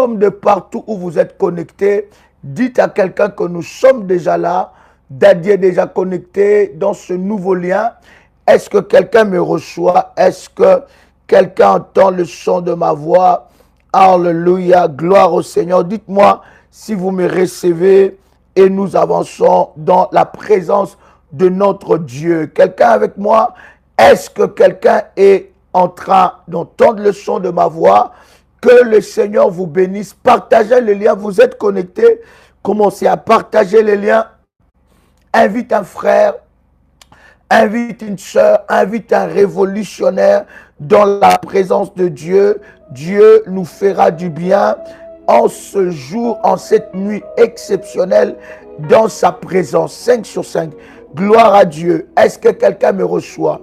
sommes de partout où vous êtes connectés. Dites à quelqu'un que nous sommes déjà là. Daddy est déjà connecté dans ce nouveau lien. Est-ce que quelqu'un me reçoit? Est-ce que quelqu'un entend le son de ma voix? Alléluia, gloire au Seigneur. Dites-moi si vous me recevez et nous avançons dans la présence de notre Dieu. Quelqu'un avec moi? Est-ce que quelqu'un est en train d'entendre le son de ma voix? Que le Seigneur vous bénisse. Partagez le lien. Vous êtes connectés. Commencez à partager les liens. Invite un frère, invite une sœur, invite un révolutionnaire dans la présence de Dieu. Dieu nous fera du bien en ce jour, en cette nuit exceptionnelle dans sa présence. 5 sur 5. Gloire à Dieu. Est-ce que quelqu'un me reçoit?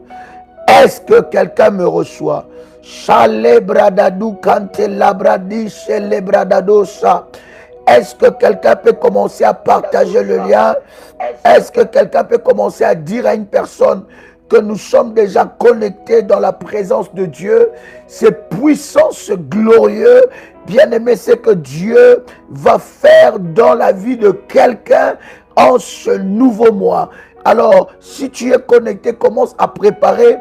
Est-ce que quelqu'un me reçoit? Chale bradadou kante labradi chele bradadosa. Est-ce que quelqu'un peut commencer à partager le lien? Est-ce que quelqu'un peut commencer à dire à une personne que nous sommes déjà connectés dans la présence de Dieu? C'est puissant, c'est glorieux. Bien-aimé, c'est que Dieu va faire dans la vie de quelqu'un en ce nouveau mois. Alors, si tu es connecté, commence à préparer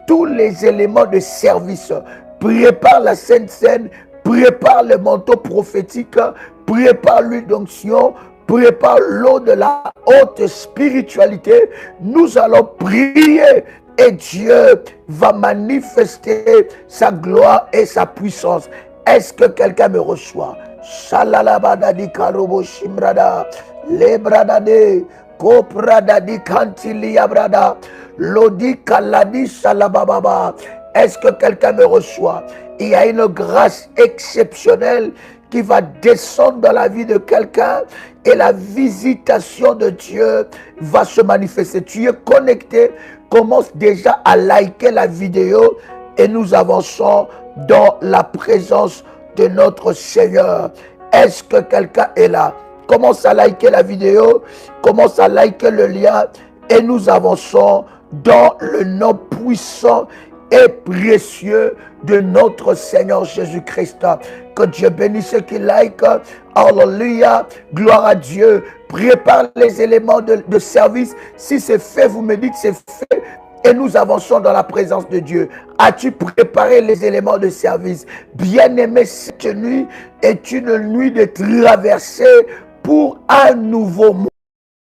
tous les éléments de service. Prépare la Sainte Seine, prépare le manteau prophétique, prépare l'huile d'onction, prépare l'eau de la haute spiritualité. Nous allons prier et Dieu va manifester sa gloire et sa puissance. Est-ce que quelqu'un me reçoit? Shalalabadadi karobo shimrada, lebradade, kopradadi kantiliabrada, lodi kaladi shalabababa. Est-ce que quelqu'un me reçoit? Il y a une grâce exceptionnelle qui va descendre dans la vie de quelqu'un et la visitation de Dieu va se manifester. Tu es connecté, commence déjà à liker la vidéo et nous avançons dans la présence de notre Seigneur. Est-ce que quelqu'un est là? Commence à liker la vidéo, commence à liker le lien et nous avançons dans le nom puissant et précieux de notre Seigneur Jésus-Christ. Que Dieu bénisse ceux qui like. Alléluia. Gloire à Dieu. Prépare les éléments de service. Si c'est fait, vous me dites c'est fait. Et nous avançons dans la présence de Dieu. As-tu préparé les éléments de service? Bien-aimé, cette nuit est une nuit de traversée pour un nouveau monde.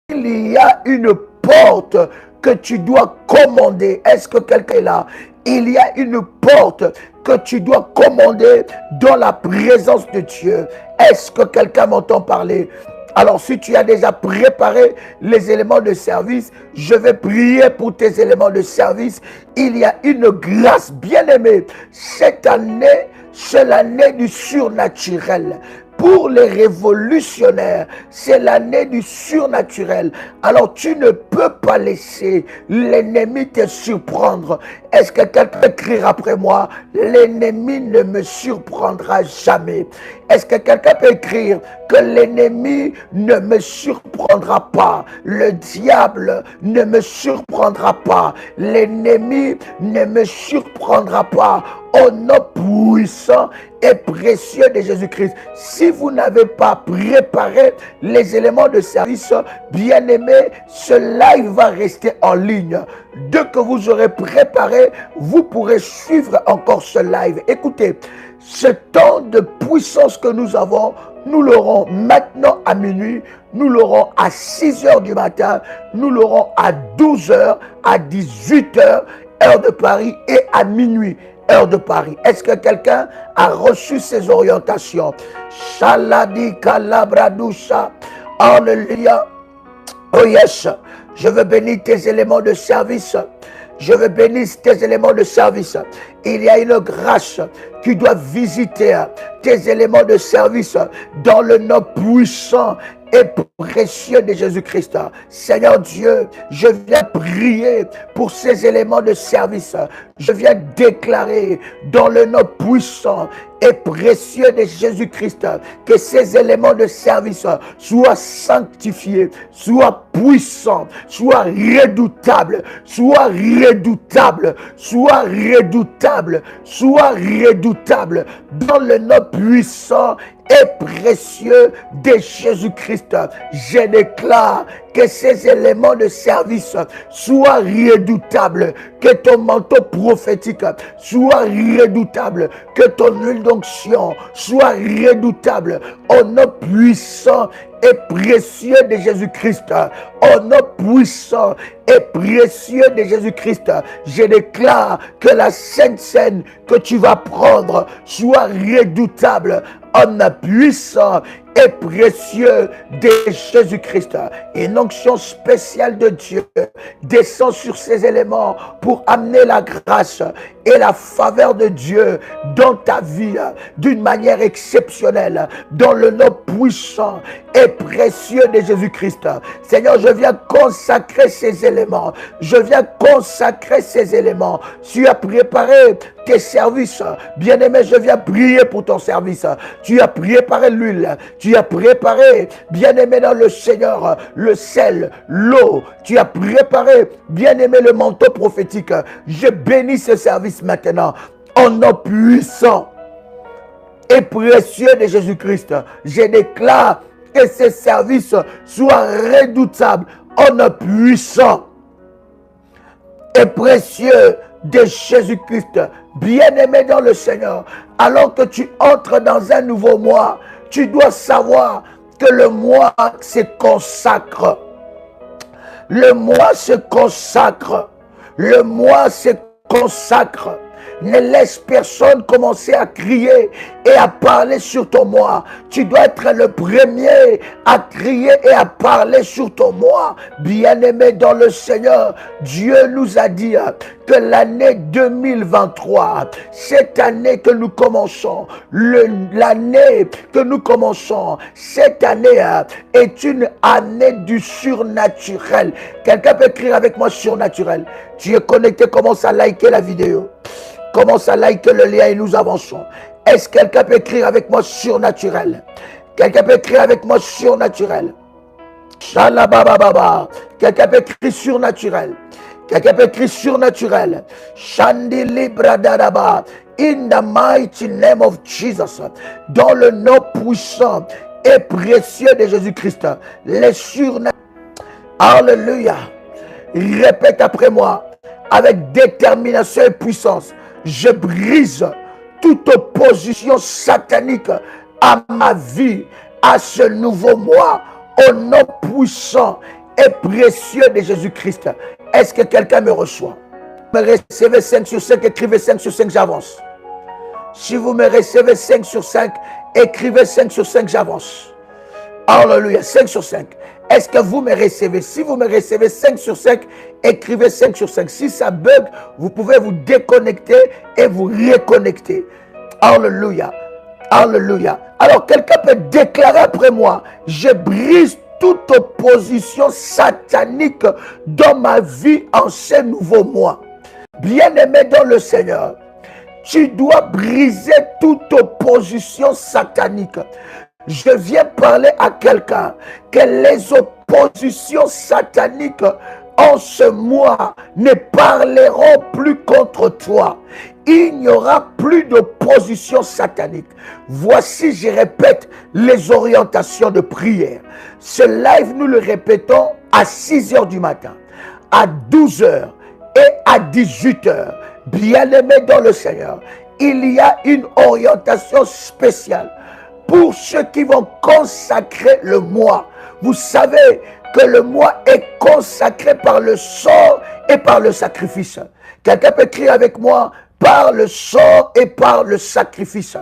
Il y a une porte que tu dois commander. Est-ce que quelqu'un est là? Il y a une porte que tu dois commander dans la présence de Dieu. Est-ce que quelqu'un m'entend parler? Alors, si tu as déjà préparé les éléments de service, je vais prier pour tes éléments de service. Il y a une grâce, bien-aimée. Cette année, c'est l'année du surnaturel. Pour les révolutionnaires, c'est l'année du surnaturel. Alors tu ne peux pas laisser l'ennemi te surprendre. Est-ce que quelqu'un peut écrire après moi? L'ennemi ne me surprendra jamais. Est-ce que quelqu'un peut écrire que l'ennemi ne me surprendra pas? Le diable ne me surprendra pas. L'ennemi ne me surprendra pas. Au nom puissant et précieux de Jésus-Christ. Si vous n'avez pas préparé les éléments de service, bien-aimé, ce live va rester en ligne. Dès que vous aurez préparé, vous pourrez suivre encore ce live. Écoutez, ce temps de puissance que nous avons, nous l'aurons maintenant à minuit, nous l'aurons à 6 heures du matin, nous l'aurons à 12 heures, à 18 heures, heure de Paris, et à minuit, heure de Paris. Est-ce que quelqu'un a reçu ces orientations? Shaladi kalabradusha. Alléluia. Oh yes. Je veux bénir tes éléments de service. Je veux bénir tes éléments de service. Il y a une grâce qui doit visiter tes éléments de service dans le nom puissant et précieux de Jésus-Christ. Seigneur Dieu, je viens prier pour ces éléments de service. Je viens déclarer dans le nom puissant et précieux de Jésus-Christ que ces éléments de service soient sanctifiés, soient puissants, soient redoutables, soient redoutables, soient redoutables, soient redoutables dans le nom puissant et précieux de Jésus-Christ. Je déclare que ces éléments de service soient redoutables, que ton manteau prophétique soit redoutable, que ton huile d'onction soit redoutable au nom puissant et précieux de Jésus-Christ. Au nom puissant et précieux de Jésus-Christ, je déclare que la Sainte Seine que tu vas prendre soit redoutable, en puissant et précieux de Jésus-Christ. Une onction spéciale de Dieu descend sur ces éléments pour amener la grâce et la faveur de Dieu dans ta vie d'une manière exceptionnelle, dans le nom puissant et précieux de Jésus-Christ. Seigneur, je viens consacrer ces éléments. Je viens consacrer ces éléments. Tu as préparé tes services. Bien-aimé, je viens prier pour ton service. Tu as préparé l'huile. Tu as préparé, bien-aimé dans le Seigneur, le sel, l'eau. Tu as préparé, bien-aimé, le manteau prophétique. Je bénis ce service maintenant en nom puissant et précieux de Jésus-Christ. Je déclare que ces services soient redoutables en nom puissant et précieux de Jésus-Christ. Bien-aimé dans le Seigneur, alors que tu entres dans un nouveau mois, tu dois savoir que le mois se consacre. Le mois se consacre. Le mois se consacre. Ne laisse personne commencer à crier et à parler sur ton moi. Tu dois être le premier à crier et à parler sur ton moi. Bien-aimé dans le Seigneur, Dieu nous a dit que l'année 2023, cette année que nous commençons, l'année que nous commençons, cette année est une année du surnaturel. Quelqu'un peut écrire avec moi surnaturel. Tu es connecté, commence à liker la vidéo. Commence à liker le lien et nous avançons. Est-ce que quelqu'un peut écrire avec moi surnaturel? Quelqu'un peut écrire avec moi surnaturel? Shalabababa. Quelqu'un peut écrire surnaturel? Quelqu'un peut écrire surnaturel? Shandili bradaraba. In the mighty name of Jesus. Dans le nom puissant et précieux de Jésus-Christ. Les surnaturels. Alléluia. Répète après moi avec détermination et puissance. Je brise toute opposition satanique à ma vie, à ce nouveau mois, au nom puissant et précieux de Jésus-Christ. Est-ce que quelqu'un me reçoit? Me recevez 5 sur 5, écrivez 5 sur 5, j'avance. Si vous me recevez 5 sur 5, écrivez 5 sur 5, j'avance. Alléluia, 5 sur 5. Est-ce que vous me recevez? Si vous me recevez 5 sur 5, écrivez 5 sur 5. Si ça bug, vous pouvez vous déconnecter et vous reconnecter. Alléluia. Alléluia. Alors quelqu'un peut déclarer après moi, je brise toute opposition satanique dans ma vie en ce nouveau mois. Bien-aimé dans le Seigneur, tu dois briser toute opposition satanique. Je viens parler à quelqu'un que les oppositions sataniques en ce mois ne parleront plus contre toi. Il n'y aura plus d'opposition satanique. Voici, je répète, les orientations de prière. Ce live, nous le répétons à 6 h du matin, à 12 h et à 18 h. Bien-aimés dans le Seigneur, il y a une orientation spéciale pour ceux qui vont consacrer le mois. Vous savez que le mois est consacré par le sort et par le sacrifice. Quelqu'un peut écrire avec moi par le sort et par le sacrifice.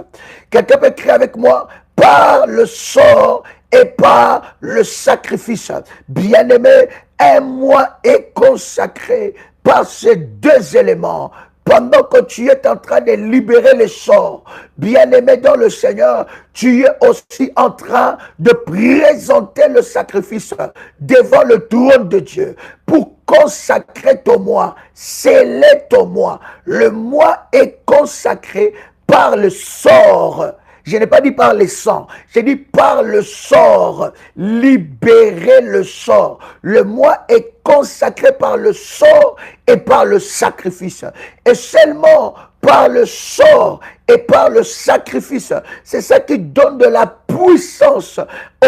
Quelqu'un peut écrire avec moi par le sort et par le sacrifice. Bien-aimé, un mois est consacré par ces deux éléments. Pendant que tu es en train de libérer les sorts, bien-aimé dans le Seigneur, tu es aussi en train de présenter le sacrifice devant le trône de Dieu pour consacré au mois, scellé au mois. Le mois est consacré par le sort. Je n'ai pas dit par les sangs, j'ai dit par le sort, libérer le sort. Le mois est consacré par le sort et par le sacrifice. Et seulement par le sort et par le sacrifice, c'est ça qui donne de la puissance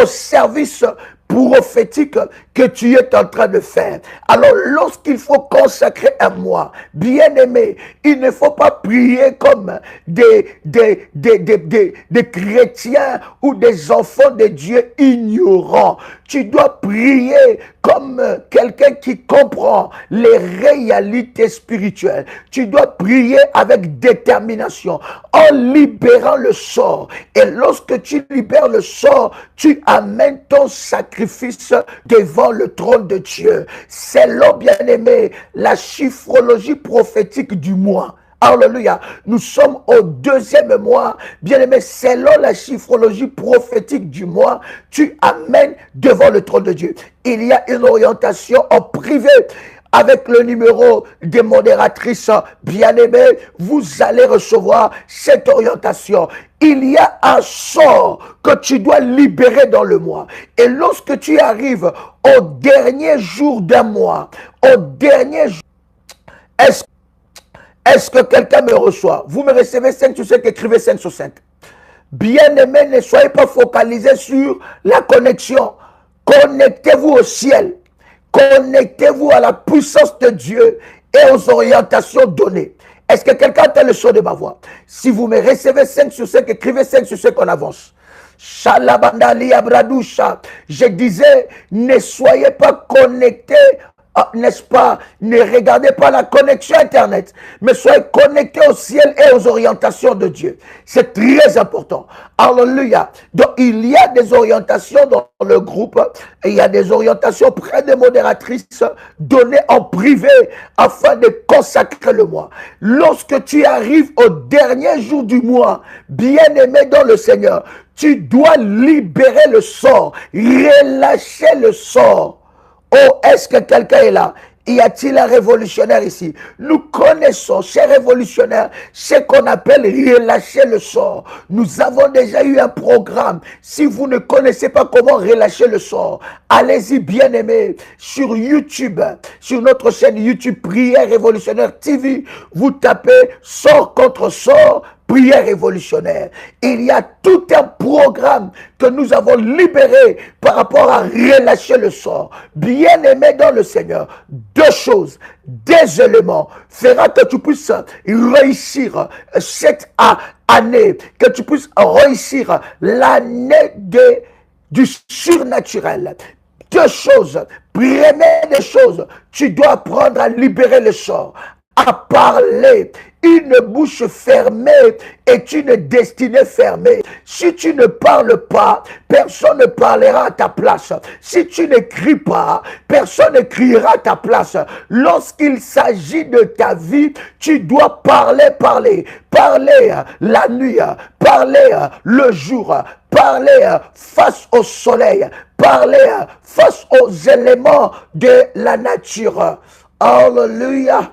au service prophétique que tu es en train de faire. Alors, lorsqu'il faut consacrer un mois, bien aimé, il ne faut pas prier comme des chrétiens ou des enfants de Dieu ignorants. Tu dois prier comme quelqu'un qui comprend les réalités spirituelles. Tu dois prier avec détermination, en libérant le sort. Et lorsque tu libères le sort, tu amènes ton sacrifice devant le trône de Dieu. C'est là, bien-aimé, la chiffrologie prophétique du mois. Alléluia. Nous sommes au deuxième mois. Bien-aimé, selon la chiffrologie prophétique du mois, tu amènes devant le trône de Dieu. Il y a une orientation en privé. Avec le numéro des modératrices bien-aimées, vous allez recevoir cette orientation. Il y a un sort que tu dois libérer dans le mois. Et lorsque tu arrives au dernier jour d'un mois, au dernier jour, est-ce que quelqu'un me reçoit? Vous me recevez 5 sur 5, écrivez 5 sur 5. Bien-aimés, ne soyez pas focalisés sur la connexion. Connectez-vous au ciel. Connectez-vous à la puissance de Dieu et aux orientations données. Est-ce que quelqu'un entend le son de ma voix? Si vous me recevez 5 sur 5, écrivez 5 sur 5 en avance. Shalabandali Abradoucha. Je disais, ne soyez pas connectés, n'est-ce pas? Ne regardez pas la connexion Internet, mais soyez connectés au ciel et aux orientations de Dieu. C'est très important. Alléluia. Donc, il y a des orientations dans le groupe, et il y a des orientations près des modératrices données en privé afin de consacrer le mois. Lorsque tu arrives au dernier jour du mois, bien-aimé dans le Seigneur, tu dois libérer le sort, relâcher le sort. Oh, est-ce que quelqu'un est là? Y a-t-il un révolutionnaire ici? Nous connaissons, chers révolutionnaires, ce qu'on appelle relâcher le sort. Nous avons déjà eu un programme. Si vous ne connaissez pas comment relâcher le sort, allez-y, bien-aimés, sur YouTube, sur notre chaîne YouTube Prière Révolutionnaire TV, vous tapez sort contre sort, prière révolutionnaire. Il y a tout un programme que nous avons libéré par rapport à relâcher le sort. Bien-aimé dans le Seigneur, deux choses, des éléments fera que tu puisses réussir cette année, que tu puisses réussir l'année du surnaturel. Deux choses. Première des choses, tu dois apprendre à libérer le sort, à parler. Une bouche fermée est une destinée fermée. Si tu ne parles pas, personne ne parlera à ta place. Si tu n'écris pas, personne ne criera à ta place. Lorsqu'il s'agit de ta vie, tu dois parler. Parler la nuit, parler le jour, parler face au soleil, parler face aux éléments de la nature. Alléluia.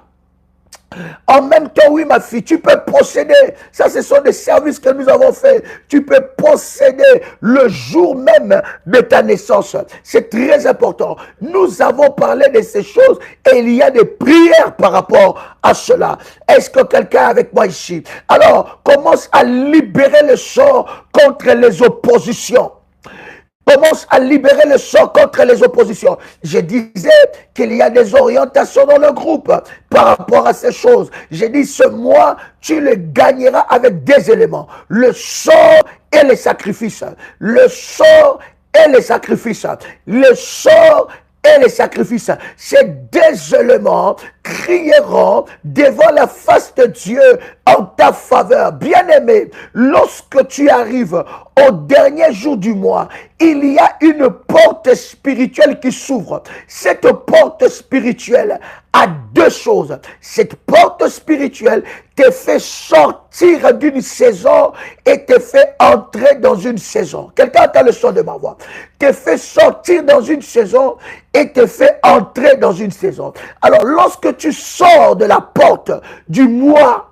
En même temps, oui, ma fille, tu peux posséder. Ça, ce sont des services que nous avons faits. Tu peux posséder le jour même de ta naissance. C'est très important. Nous avons parlé de ces choses et il y a des prières par rapport à cela. Est-ce que quelqu'un est avec moi ici? Alors, commence à libérer le sort contre les oppositions. Commence à libérer le sort contre les oppositions. Je disais qu'il y a des orientations dans le groupe par rapport à ces choses. J'ai dit ce mois, tu le gagneras avec des éléments. Le sort et les sacrifices. Le sort et les sacrifices. Le sort et les sacrifices. C'est des éléments crieront devant la face de Dieu en ta faveur. Bien-aimé, lorsque tu arrives au dernier jour du mois, il y a une porte spirituelle qui s'ouvre. Cette porte spirituelle a deux choses. Cette porte spirituelle te fait sortir d'une saison et te fait entrer dans une saison. Quelqu'un entend le son de ma voix. Te fait sortir dans une saison et te fait entrer dans une saison. Alors, lorsque tu sors de la porte du mois,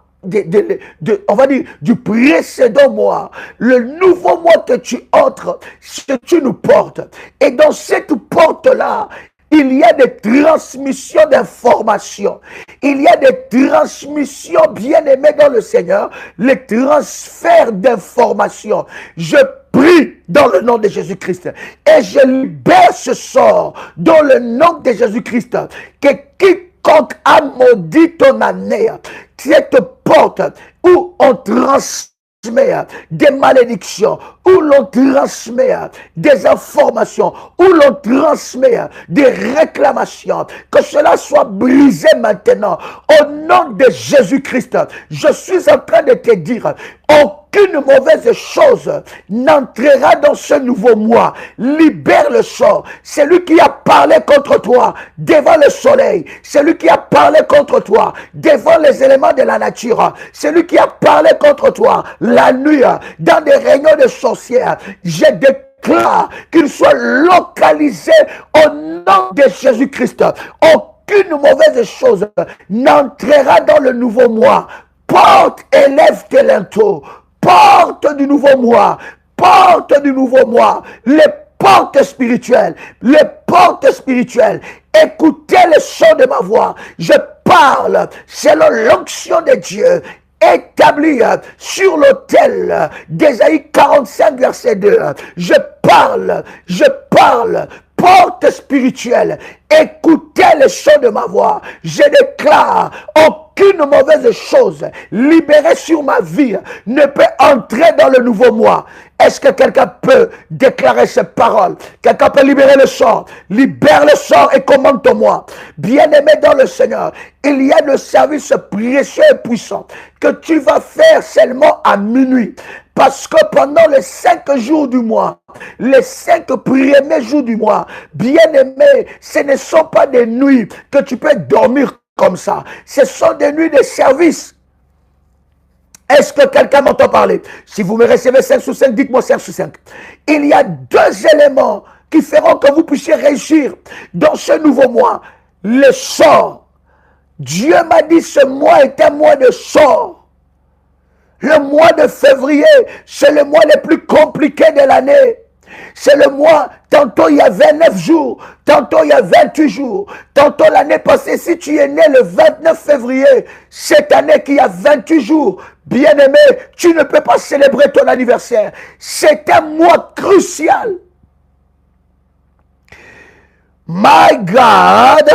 on va dire, du précédent mois, le nouveau mois que tu entres, c'est une porte. Et dans cette porte-là, il y a des transmissions d'informations. Il y a des transmissions bien-aimées dans le Seigneur, les transferts d'informations. Je prie dans le nom de Jésus-Christ et je libère ce sort dans le nom de Jésus-Christ. Que quiconque a maudit ton année, cette porte où on transmet des malédictions, où l'on transmet des informations, où l'on transmet des réclamations, que cela soit brisé maintenant. Au nom de Jésus-Christ, je suis en train de te dire, aucune mauvaise chose n'entrera dans ce nouveau mois. Libère le sort. Celui qui a parlé contre toi devant le soleil, celui qui a parlé contre toi devant les éléments de la nature, celui qui a parlé contre toi la nuit dans des réunions de sorcières, je déclare qu'il soit localisé au nom de Jésus-Christ. Aucune mauvaise chose n'entrera dans le nouveau mois. Porte et lève tes linteaux. Porte du nouveau mois. Porte du nouveau mois. Les portes spirituelles. Les portes spirituelles. Écoutez le son de ma voix. Je parle selon l'onction de Dieu établi sur l'autel d'Ésaïe 45 verset 2. Je parle, porte spirituelle. Écoutez le son de ma voix. Je déclare aucune mauvaise chose libérée sur ma vie ne peut entrer dans le nouveau mois. Est-ce que quelqu'un peut déclarer ces paroles? Quelqu'un peut libérer le sort? Libère le sort et commande-moi. Bien-aimé dans le Seigneur, il y a le service précieux et puissant que tu vas faire seulement à minuit. Parce que pendant les 5 jours du mois, les 5 premiers jours du mois, bien-aimé, ce ne sont pas des nuits que tu peux dormir comme ça. Ce sont des nuits de service. Est-ce que quelqu'un m'entend parler? Si vous me recevez 5 sur 5, dites-moi 5 sur 5. Il y a deux éléments qui feront que vous puissiez réussir dans ce nouveau mois. Le sort. Dieu m'a dit ce mois est un mois de sort. Le mois de février, c'est le mois le plus compliqué de l'année. C'est le mois, tantôt il y a 29 jours, tantôt il y a 28 jours. Tantôt l'année passée, si tu es né le 29 février, cette année qui a 28 jours, bien-aimé, tu ne peux pas célébrer ton anniversaire. C'est un mois crucial. My God,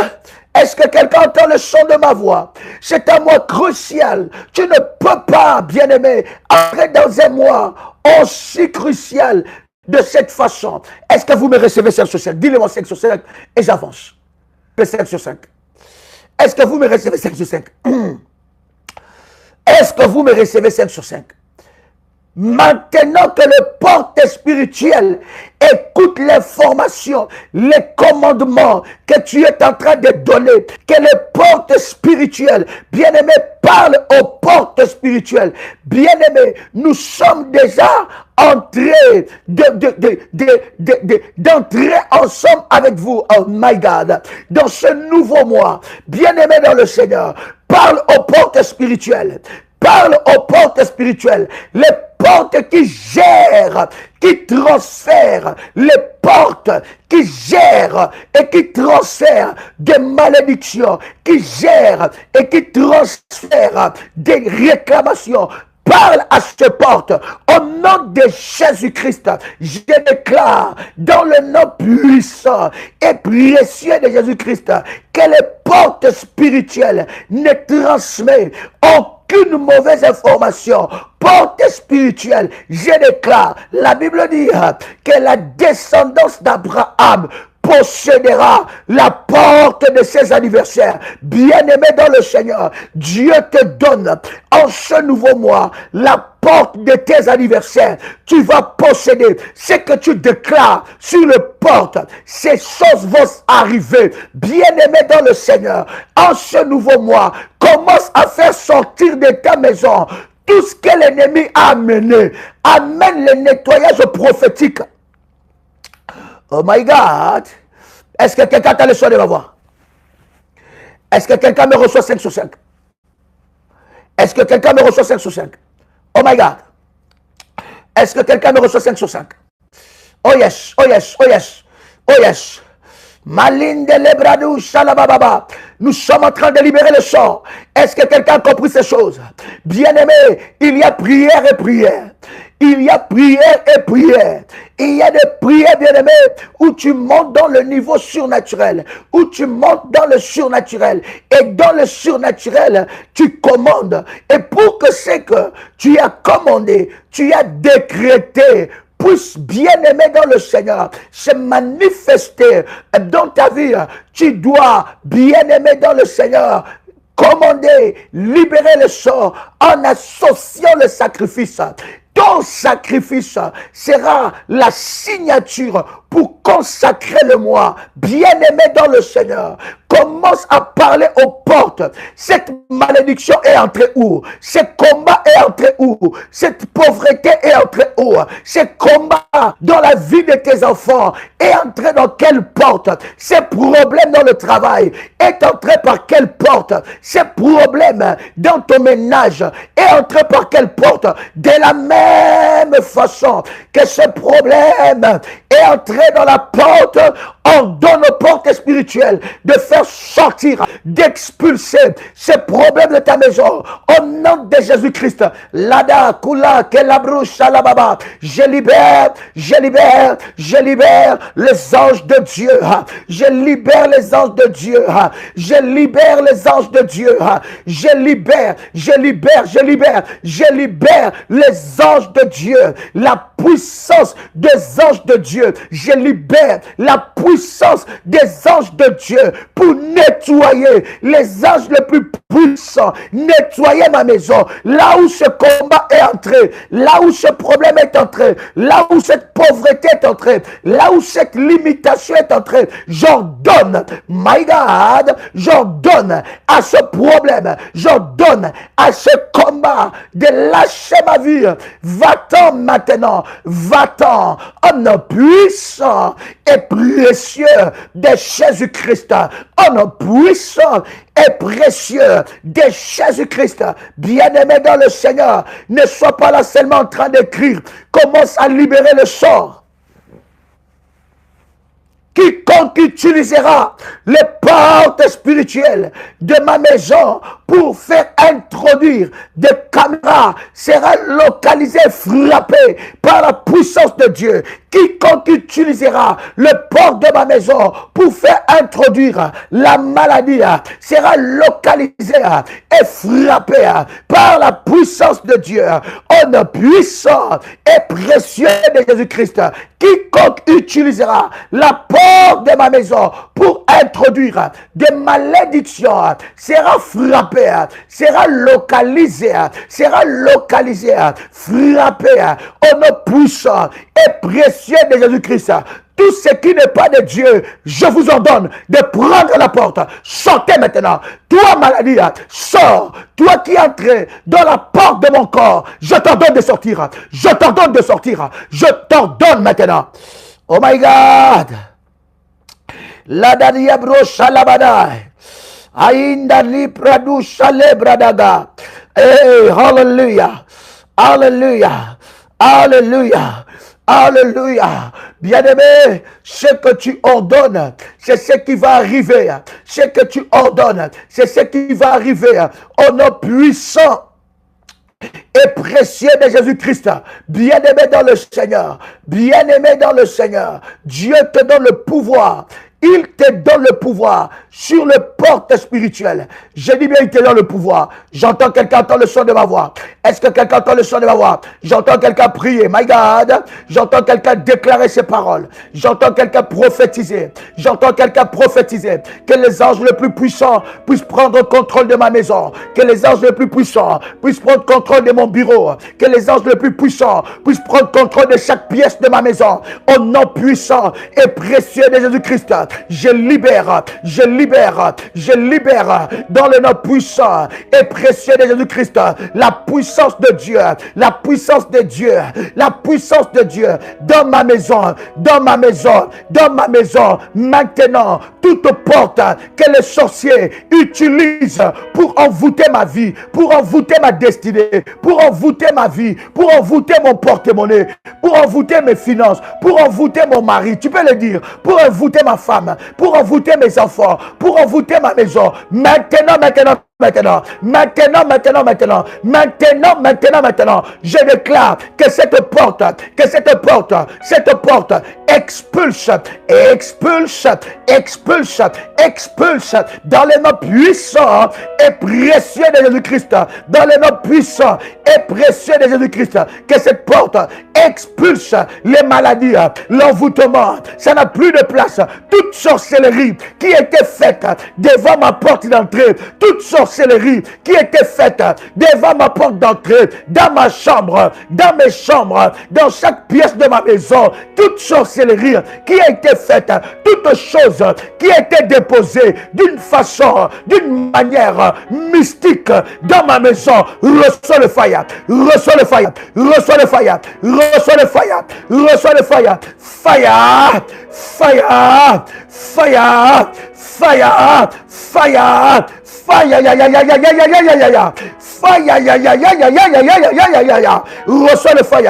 est-ce que quelqu'un entend le son de ma voix? C'est un mois crucial. Tu ne peux pas, bien-aimé, entrer dans un mois aussi crucial de cette façon. Est-ce que vous me recevez 5 sur 5? Dis-le-moi 5 sur 5 et j'avance. 5 sur 5. Est-ce que vous me recevez 5 sur 5? Est-ce que vous me recevez 5 sur 5? Maintenant que le porte spirituel écoute l'information, les commandements que tu es en train de donner, que le porte spirituel, bien-aimé, parle au porte spirituel. Bien-aimé, nous sommes déjà entrés d'entrer ensemble avec vous, oh my God, dans ce nouveau mois. Bien-aimé dans le Seigneur, parle au porte spirituel. Parle aux portes spirituelles, les portes qui gèrent, qui transfèrent, les portes qui gèrent et qui transfèrent des malédictions, qui gèrent et qui transfèrent des réclamations. Parle à cette porte au nom de Jésus-Christ. Je déclare dans le nom puissant et précieux de Jésus-Christ que les portes spirituelles ne transmettent aucune mauvaise information. Porte spirituelle, je déclare, la Bible dit que la descendance d'Abraham possédera la porte de ses adversaires. Bien-aimé dans le Seigneur, Dieu te donne en ce nouveau mois la porte de tes adversaires. Tu vas posséder ce que tu déclares sur le porte. Ces choses vont arriver. Bien-aimé dans le Seigneur, en ce nouveau mois, commence à faire sortir de ta maison tout ce que l'ennemi a amené. Amène le nettoyage prophétique. Oh my God. Est-ce que quelqu'un t'a le soin de ma voix? Est-ce que quelqu'un me reçoit 5 sur 5? Est-ce que quelqu'un me reçoit 5 sur 5? Oh my God. Est-ce que quelqu'un me reçoit 5 sur 5? Oh yes, oh yes, oh yes, oh yes. Malinde lebradou shalababa. Nous sommes en train de libérer le sort. Est-ce que quelqu'un a compris ces choses? Bien-aimé, il y a prière et prière. Il y a prière et prière. Il y a des prières, bien-aimé, où tu montes dans le niveau surnaturel, où tu montes dans le surnaturel. Et dans le surnaturel, tu commandes. Et pour que c'est que tu as commandé, tu as décrété, puisse, bien-aimé dans le Seigneur, se manifester dans ta vie. Tu dois, bien-aimé dans le Seigneur, commander, libérer le sort en associant le sacrifice. Ton sacrifice sera la signature pour consacrer le mois. Bien-aimé dans le Seigneur, commence à parler aux portes. Cette malédiction est entrée où? Ce combat est entré où? Cette pauvreté est entrée où? Ce combat dans la vie de tes enfants est entré dans quelle porte? Ces problèmes dans le travail est entré par quelle porte? Ces problèmes dans ton ménage est entré par quelle porte? De la même façon que ce problème est entré dans la porte, on donne aux portes spirituelles de faire sortir, d'expulser ces problèmes de ta maison au nom de Jésus-Christ. Lada, Kula, Kelabrouche, Alababa. Je libère les anges de Dieu. Je libère les anges de Dieu. Je libère les anges de Dieu. Je libère les anges de Dieu. La puissance des anges de Dieu. Je libère la puissance des anges de Dieu pour nettoyer les anges les plus puissants. Nettoyer ma maison. Là où ce combat est entré. Là où ce problème est entré. Là où cette pauvreté est entrée. Là où cette limitation est entrée. J'ordonne, my God, j'ordonne à ce problème. J'ordonne à ce combat de lâcher ma vie. Va-t'en maintenant. Va-t'en, en nom puissant et précieux de Jésus-Christ. En nom puissant et précieux de Jésus-Christ. Bien-aimé dans le Seigneur, ne sois pas là seulement en train d'écrire. Commence à libérer le sort. Quiconque utilisera les portes spirituelles de ma maison pour faire introduire des caméras sera localisé, frappé par la puissance de Dieu. Quiconque utilisera le porte de ma maison pour faire introduire la maladie sera localisé et frappé par la puissance de Dieu. Au nom puissant et précieux de Jésus-Christ, quiconque utilisera la porte de ma maison pour introduire des malédictions sera frappé, sera localisé, frappé au nom puissant et précieux de Jésus-Christ. Tout ce qui n'est pas de Dieu, je vous ordonne de prendre la porte. Sortez maintenant. Toi, maladie, sors. Toi qui entres dans la porte de mon corps, je t'ordonne de sortir. Je t'ordonne de sortir. Je t'ordonne maintenant. Oh my God. La dadiabro shalabada. Ainda li pradu shalebradaga. Hey, hallelujah. Hallelujah. Hallelujah. Alléluia. Bien-aimé, ce que tu ordonnes, c'est ce qui va arriver. Ce que tu ordonnes, c'est ce qui va arriver. Au nom puissant et précieux de Jésus-Christ. Bien-aimé dans le Seigneur. Bien-aimé dans le Seigneur. Dieu te donne le pouvoir. Il te donne le pouvoir sur les portes spirituelles. Je dis bien, il te donne le pouvoir. J'entends quelqu'un entendre le son de ma voix. Est-ce que quelqu'un entend le son de ma voix? J'entends quelqu'un prier. My God. J'entends quelqu'un déclarer ses paroles. J'entends quelqu'un prophétiser. J'entends quelqu'un prophétiser. Que les anges les plus puissants puissent prendre contrôle de ma maison. Que les anges les plus puissants puissent prendre contrôle de mon bureau. Que les anges les plus puissants puissent prendre contrôle de chaque pièce de ma maison. Au nom puissant et précieux de Jésus-Christ, je libère dans le nom puissant et précieux de Jésus-Christ la puissance de Dieu, la puissance de Dieu, la puissance de Dieu dans ma maison, maintenant, toute porte que les sorciers utilisent pour envoûter ma vie, pour envoûter ma destinée, pour envoûter ma vie, pour envoûter mon porte-monnaie, pour envoûter mes finances, pour envoûter mon mari, tu peux le dire, pour envoûter ma femme, pour envoûter mes enfants, pour envoûter ma maison, maintenant, je déclare que cette porte expulse dans les noms puissants et précieux de Jésus-Christ, dans les noms puissants et précieux de Jésus-Christ, que cette porte expulse les maladies, l'envoûtement, ça n'a plus de place, toute sorcellerie qui était faite devant ma porte d'entrée, toute sorcellerie qui était faite devant ma porte d'entrée, dans ma chambre, dans mes chambres, dans chaque pièce de ma maison, toute sorcellerie qui a été faite, toute chose qui a été déposée d'une façon, d'une manière mystique dans ma maison, reçois le fire, reçois le fire, reçois le fire, reçois le fire, reçois le fire, fire, fire, fire, fire, fire, reçois le fire,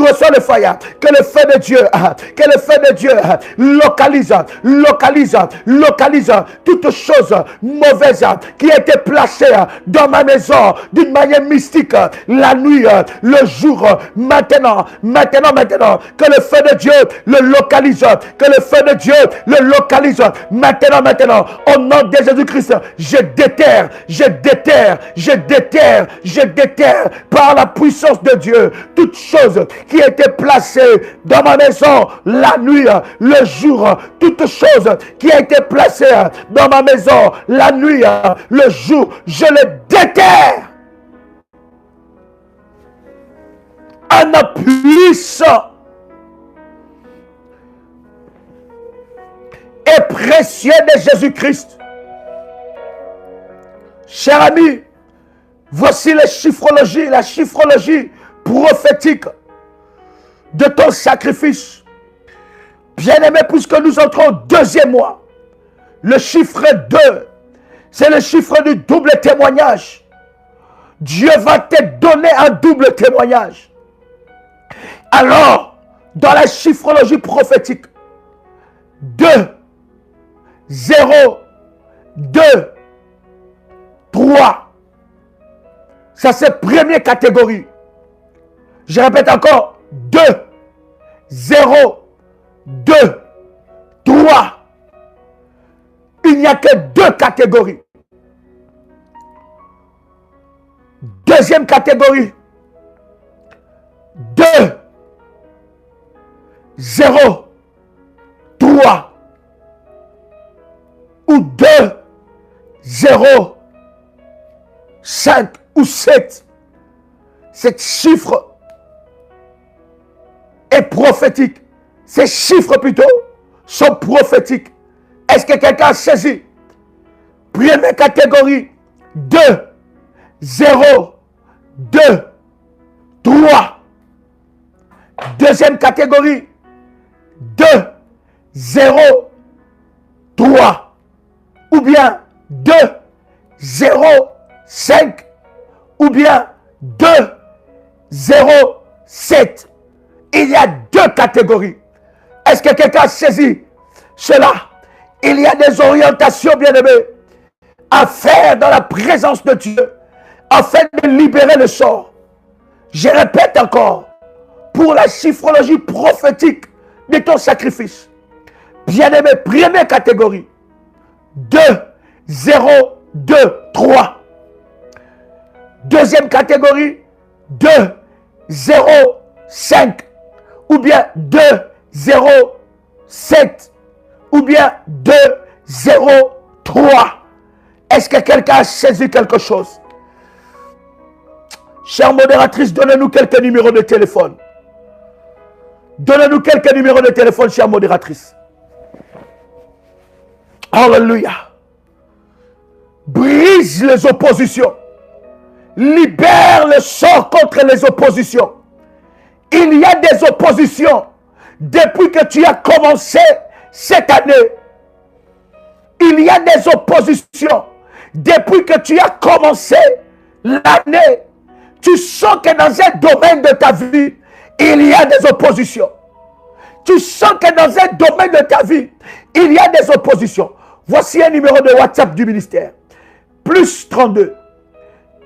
reçois le fire, que le feu de Dieu localise toute chose mauvaise qui a été placée dans ma maison d'une manière mystique, la nuit, le jour, maintenant, que le feu de Dieu le localise, que le feu de Dieu le localise, maintenant, au nom de Jésus-Christ, je déterre par la puissance de Dieu toute chose qui a été placée dans ma maison la nuit, le jour, toute chose qui a été placée dans ma maison la nuit, le jour, je le déterre en puissant et précieux de Jésus-Christ. Cher ami, voici la chiffrologie prophétique de ton sacrifice. Bien-aimé, puisque nous entrons au deuxième mois, le chiffre 2, c'est le chiffre du double témoignage. Dieu va te donner un double témoignage. Alors, dans la chiffrologie prophétique, 2, 0, 2, 3. Ça, c'est première catégorie. Je répète encore. 2, 0, 2, 3. Il n'y a que deux catégories. Deuxième catégorie. 2, 0, 3. Ou 2, 0, 5 ou 7. Cet chiffre est prophétique. Ces chiffres plutôt sont prophétiques. Est-ce que quelqu'un a saisi? Première catégorie, 2, 0, 2, 3. Deuxième catégorie, 2, 0, 3. Ou bien 2, 0, 5. Ou bien 2, 0, 7. Il y a deux catégories. Est-ce que quelqu'un a saisi cela? Il y a des orientations, bien-aimés, à faire dans la présence de Dieu, afin de libérer le sort. Je répète encore, pour la chiffrologie prophétique de ton sacrifice. Bien-aimé, première catégorie, 2, 0, 2, 3. Deuxième catégorie, 2, 0, 5. Ou bien 2, 0, 7. Ou bien 2, 0, 3. Est-ce que quelqu'un a saisi quelque chose? Chère modératrice, donnez-nous quelques numéros de téléphone. Donnez-nous quelques numéros de téléphone, chère modératrice. Alléluia. Brise les oppositions. Libère le sort contre les oppositions. Il y a des oppositions depuis que tu as commencé cette année. Il y a des oppositions depuis que tu as commencé l'année. Tu sens que dans un domaine de ta vie, il y a des oppositions. Tu sens que dans un domaine de ta vie, il y a des oppositions. Voici un numéro de WhatsApp du ministère. Plus 32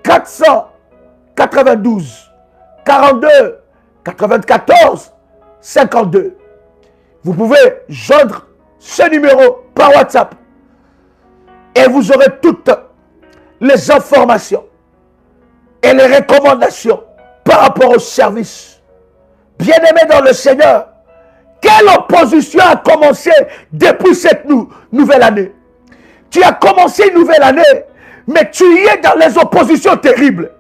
492 42 94 52. Vous pouvez joindre ce numéro par WhatsApp et vous aurez toutes les informations et les recommandations par rapport au service. Bien-aimé dans le Seigneur, quelle opposition a commencé depuis cette nouvelle année? Tu as commencé une nouvelle année, mais tu y es dans les oppositions terribles.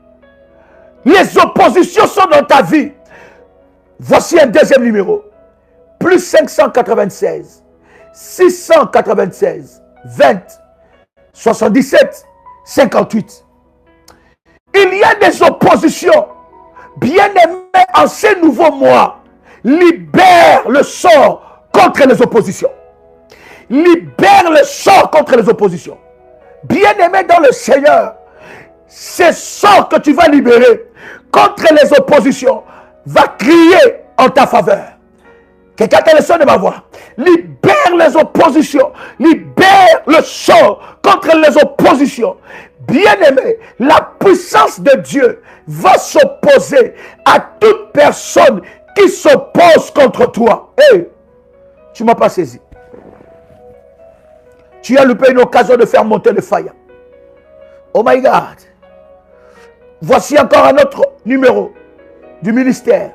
Les oppositions sont dans ta vie. Voici un deuxième numéro. Plus 596 696 20 77 58. Il y a des oppositions. Bien-aimé, en ces nouveaux mois, libère le sort contre les oppositions. Libère le sort contre les oppositions. Bien-aimé dans le Seigneur, ce sort que tu vas libérer contre les oppositions va crier en ta faveur. Quelqu'un a le son de ma voix. Libère les oppositions. Libère le sort contre les oppositions. Bien-aimé, la puissance de Dieu va s'opposer à toute personne qui s'oppose contre toi. Hey, tu ne m'as pas saisi. Tu as loupé une occasion de faire monter le fire. Oh my God. Voici encore un autre numéro du ministère.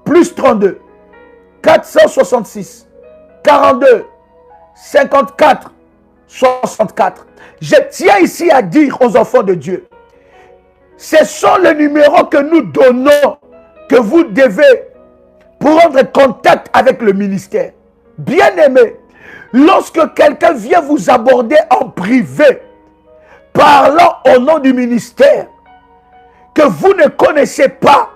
Plus 32 466 42 54 64. Je tiens ici à dire aux enfants de Dieu, ce sont les numéros que nous donnons, que vous devez prendre contact avec le ministère. Bien-aimé, lorsque quelqu'un vient vous aborder en privé, parlant au nom du ministère, que vous ne connaissez pas,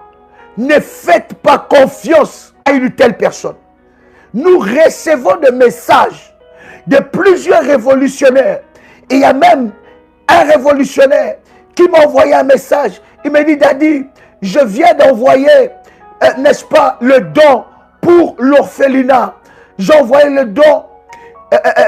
ne faites pas confiance à une telle personne. Nous recevons des messages de plusieurs révolutionnaires. Il y a même un révolutionnaire qui m'a envoyé un message. Il m'a dit, Daddy, je viens d'envoyer, n'est-ce pas, le don pour l'orphelinat. J'ai envoyé le don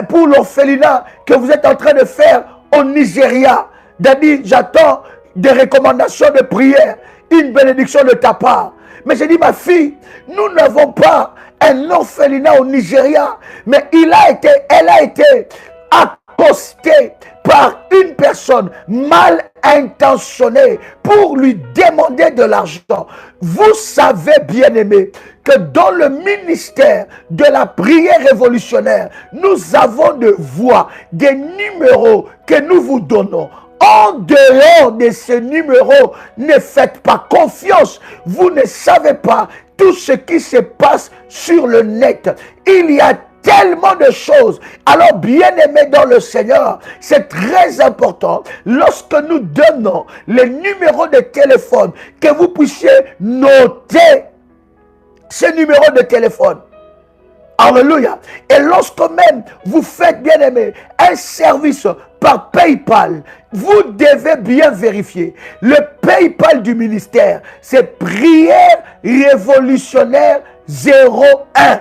pour l'orphelinat que vous êtes en train de faire au Nigeria. Daddy, j'attends des recommandations de prière, une bénédiction de ta part. Mais j'ai dit, ma fille, nous n'avons pas un orphelinat au Nigeria, mais elle a été accostée par une personne mal intentionnée pour lui demander de l'argent. Vous savez, bien-aimés, que dans le ministère de la prière révolutionnaire, nous avons des voix, des numéros que nous vous donnons. En dehors de ces numéros, ne faites pas confiance. Vous ne savez pas tout ce qui se passe sur le net. Il y a tellement de choses. Alors, bien-aimés dans le Seigneur, c'est très important, lorsque nous donnons les numéros de téléphone, que vous puissiez noter ces numéros de téléphone. Alléluia. Et lorsque même vous faites, bien-aimé, un service par PayPal, vous devez bien vérifier. Le PayPal du ministère, c'est prière révolutionnaire 01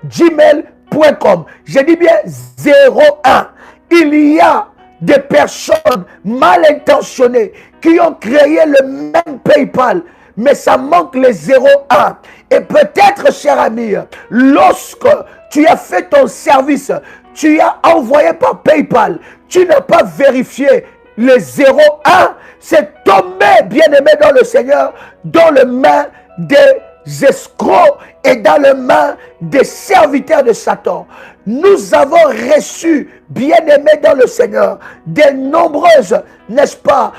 @gmail.com. Je dis bien 01. Il y a des personnes mal intentionnées qui ont créé le même PayPal, mais ça manque les 01. Et peut-être, cher ami, lorsque tu as fait ton service, tu as envoyé par PayPal, tu n'as pas vérifié les 01, c'est tombé, bien-aimé dans le Seigneur, dans les mains des escrocs et dans les mains des serviteurs de Satan. Nous avons reçu, bien-aimés dans le Seigneur, de nombreuses, n'est-ce pas,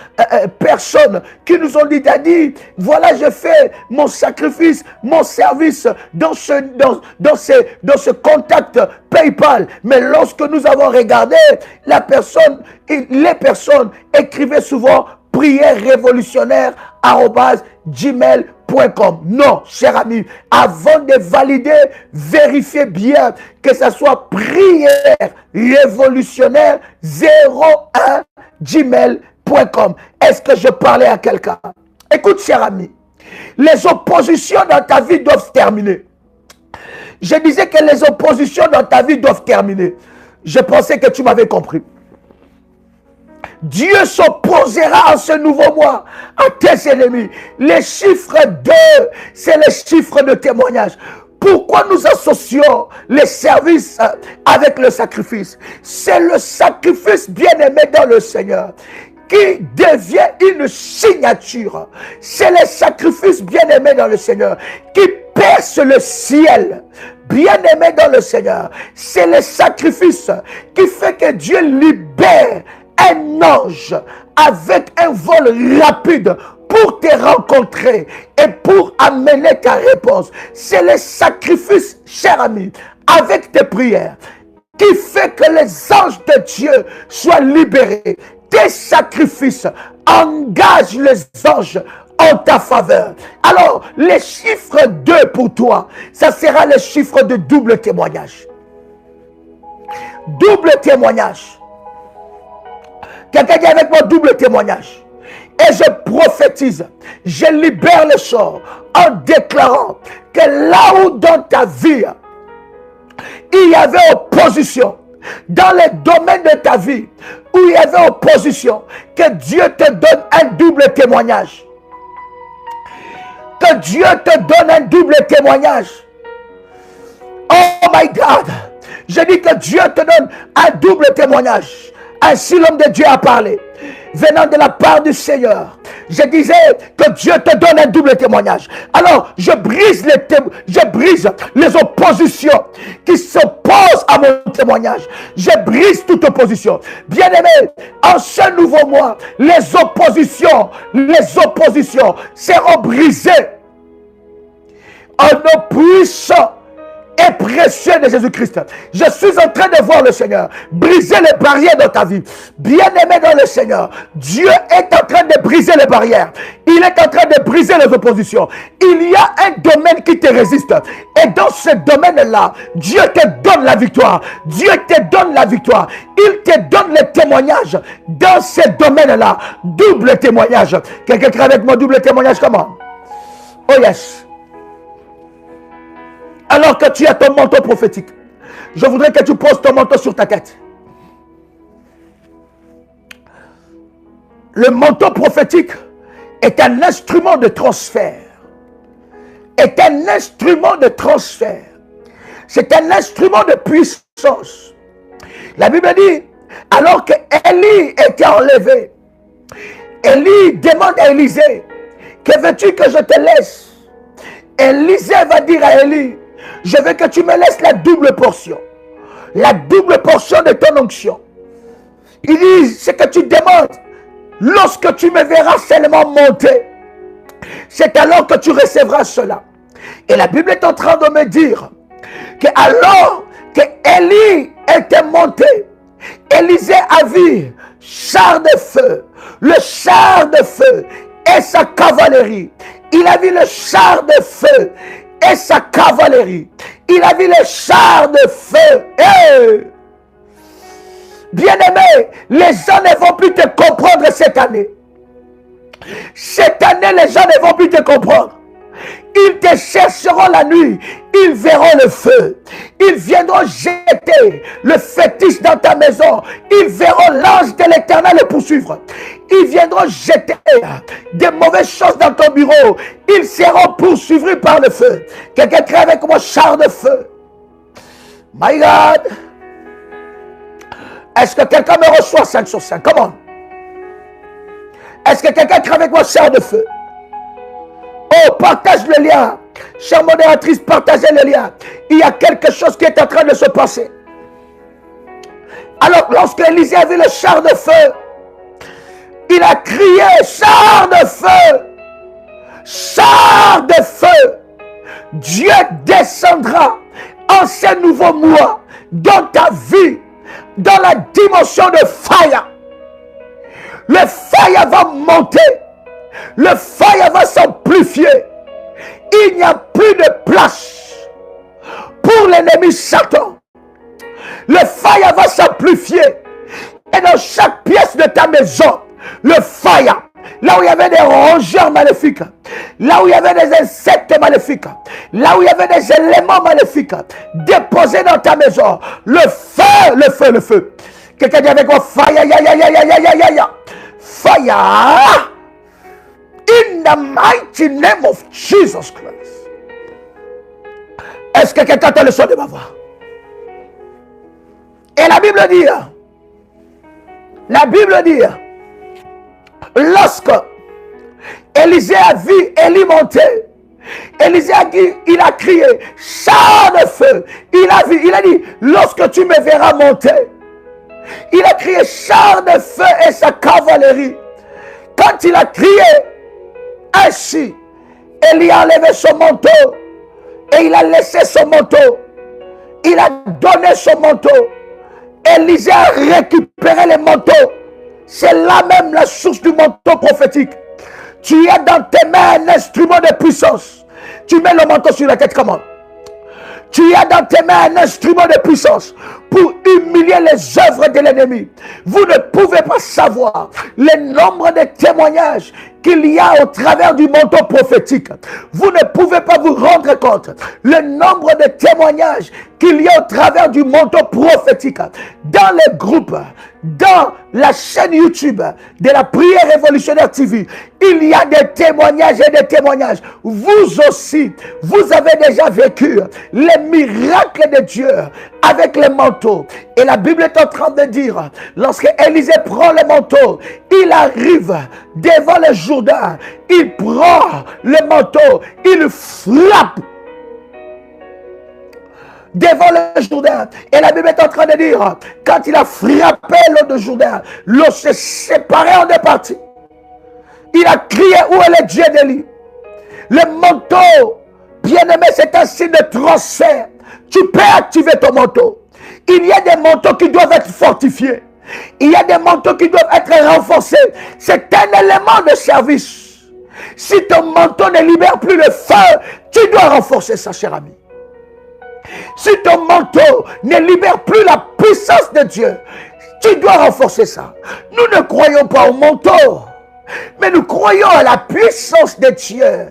personnes qui nous ont dit, Daddy, voilà, je fais mon sacrifice, mon service dans ce contact PayPal. Mais lorsque nous avons regardé, les personnes écrivaient souvent prière révolutionnaire @gmail.com. Non, cher ami, avant de valider, vérifiez bien que ce soit prière révolutionnaire 01 gmail.com. Est-ce que je parlais à quelqu'un? Écoute, cher ami, les oppositions dans ta vie doivent se terminer. Je disais que les oppositions dans ta vie doivent terminer. Je pensais que tu m'avais compris. Dieu s'opposera en ce nouveau mois à tes ennemis. Les chiffres 2, c'est les chiffres de témoignage. Pourquoi nous associons les services avec le sacrifice? C'est le sacrifice, bien-aimé dans le Seigneur, qui devient une signature. C'est le sacrifice, bien-aimé dans le Seigneur, qui perce le ciel. Bien-aimé dans le Seigneur, c'est le sacrifice qui fait que Dieu libère un ange avec un vol rapide pour te rencontrer et pour amener ta réponse. C'est le sacrifice, cher ami, avec tes prières, qui fait que les anges de Dieu soient libérés. Tes sacrifices engagent les anges en ta faveur. Alors, les chiffres 2 pour toi, ça sera le chiffre de double témoignage. Double témoignage. Quelqu'un dit avec moi double témoignage. Et je prophétise, je libère le sort en déclarant que là où dans ta vie, il y avait opposition, dans les domaines de ta vie, où il y avait opposition, que Dieu te donne un double témoignage. Que Dieu te donne un double témoignage. Oh my God! Je dis que Dieu te donne un double témoignage. Ainsi l'homme de Dieu a parlé, venant de la part du Seigneur. Je disais que Dieu te donne un double témoignage. Alors, je brise les oppositions qui s'opposent à mon témoignage. Je brise toute opposition. Bien-aimé, en ce nouveau mois, les oppositions seront brisées en nom puissant et précieux de Jésus-Christ. Je suis en train de voir le Seigneur briser les barrières dans ta vie. Bien-aimé dans le Seigneur, Dieu est en train de briser les barrières. Il est en train de briser les oppositions. Il y a un domaine qui te résiste. Et dans ce domaine-là, Dieu te donne la victoire. Dieu te donne la victoire. Il te donne le témoignage. Dans ce domaine-là, double témoignage. Quelqu'un crée avec moi double témoignage comment? Oh yes. Alors que tu as ton manteau prophétique, je voudrais que tu poses ton manteau sur ta tête. Le manteau prophétique est un instrument de transfert. Est un instrument de transfert. C'est un instrument de puissance. La Bible dit, alors que Élie était enlevé, Élie demande à Élisée, que veux-tu que je te laisse? Élisée va dire à Élie, je veux que tu me laisses la double portion. La double portion de ton onction. Il dit, ce que tu demandes, lorsque tu me verras seulement monter, c'est alors que tu recevras cela. Et la Bible est en train de me dire que alors que Élie était monté, Élisée a vu char de feu, le char de feu et sa cavalerie. Il a vu le char de feu et sa cavalerie. Il a vu les chars de feu. Hey! Bien-aimé, les gens ne vont plus te comprendre cette année. Cette année, les gens ne vont plus te comprendre. Ils te chercheront la nuit. Ils verront le feu. Ils viendront jeter le fétiche dans ta maison. Ils verront l'ange de l'Éternel le poursuivre. Ils viendront jeter des mauvaises choses dans ton bureau. Ils seront poursuivis par le feu. Quelqu'un crie avec moi, char de feu. My God. Est-ce que quelqu'un me reçoit 5 sur 5? Comment? Est-ce que quelqu'un crée avec moi, chair de feu? Oh, partage le lien. Chère modératrice, partagez le lien. Il y a quelque chose qui est en train de se passer. Alors, lorsque Élisée a vu le char de feu, il a crié, char de feu! Char de feu! Dieu descendra en ce nouveau mois dans ta vie, dans la dimension de fire. Le fire va monter. Le fire va s'amplifier. Il n'y a plus de place pour l'ennemi Satan. Le fire va s'amplifier. Et dans chaque pièce de ta maison, le fire, là où il y avait des rongeurs maléfiques, là où il y avait des insectes maléfiques, là où il y avait des éléments maléfiques déposés dans ta maison, le feu, le feu, le feu. Quelqu'un dit avec moi, fire, fire, in the mighty name of Jesus Christ. Est-ce que quelqu'un entend le son de ma voix? Et la Bible dit, lorsque Élisée a vu Élie monter, Élisée a dit, il a crié, char de feu. Il a dit, lorsque tu me verras monter, il a crié char de feu et sa cavalerie. Quand il a crié ainsi, Élie a enlevé son manteau et il a laissé son manteau. Il a donné son manteau. Élisée a récupéré les manteaux. C'est là même la source du manteau prophétique. Tu as dans tes mains un instrument de puissance. Tu mets le manteau sur la tête comment? Tu as dans tes mains un instrument de puissance pour humilier les œuvres de l'ennemi. Vous ne pouvez pas savoir le nombre de témoignages qu'il y a au travers du manteau prophétique. Vous ne pouvez pas vous rendre compte le nombre de témoignages qu'il y a au travers du manteau prophétique. Dans les groupes, dans la chaîne YouTube de la prière révolutionnaire TV, il y a des témoignages et des témoignages. Vous aussi, vous avez déjà vécu les miracles de Dieu avec les manteaux. Et la Bible est en train de dire, lorsque Élisée prend le manteau, il arrive devant le Jourdain, il prend le manteau, il frappe devant le Jourdain. Et la Bible est en train de dire, quand il a frappé l'eau de Jourdain, l'eau s'est séparée en deux parties. Il a crié, où est le Dieu d'Élie? Le manteau, bien-aimé, c'est un signe de transfert. Tu peux activer ton manteau. Il y a des manteaux qui doivent être fortifiés. Il y a des manteaux qui doivent être renforcés. C'est un élément de service. Si ton manteau ne libère plus le feu, tu dois renforcer ça, cher ami. Si ton manteau ne libère plus la puissance de Dieu, tu dois renforcer ça. Nous ne croyons pas au manteau, mais nous croyons à la puissance de Dieu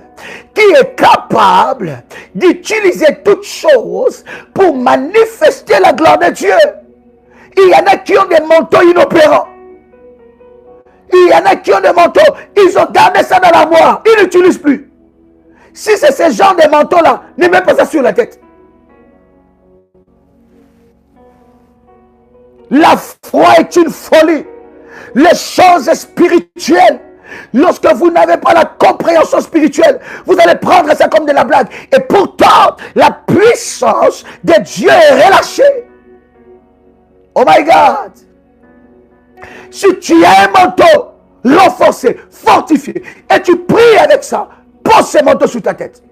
qui est capable d'utiliser toutes choses pour manifester la gloire de Dieu. Il y en a qui ont des manteaux inopérants. Il y en a qui ont des manteaux, ils ont gardé ça dans l'armoire, ils n'utilisent plus. Si c'est ce genre de manteau-là, ne mets pas ça sur la tête. La foi est une folie. Les choses spirituelles, lorsque vous n'avez pas la compréhension spirituelle, vous allez prendre ça comme de la blague. Et pourtant, la puissance de Dieu est relâchée. Oh my God! Si tu as un manteau renforcé, fortifié, et tu pries avec ça, pose ce manteau sur ta tête.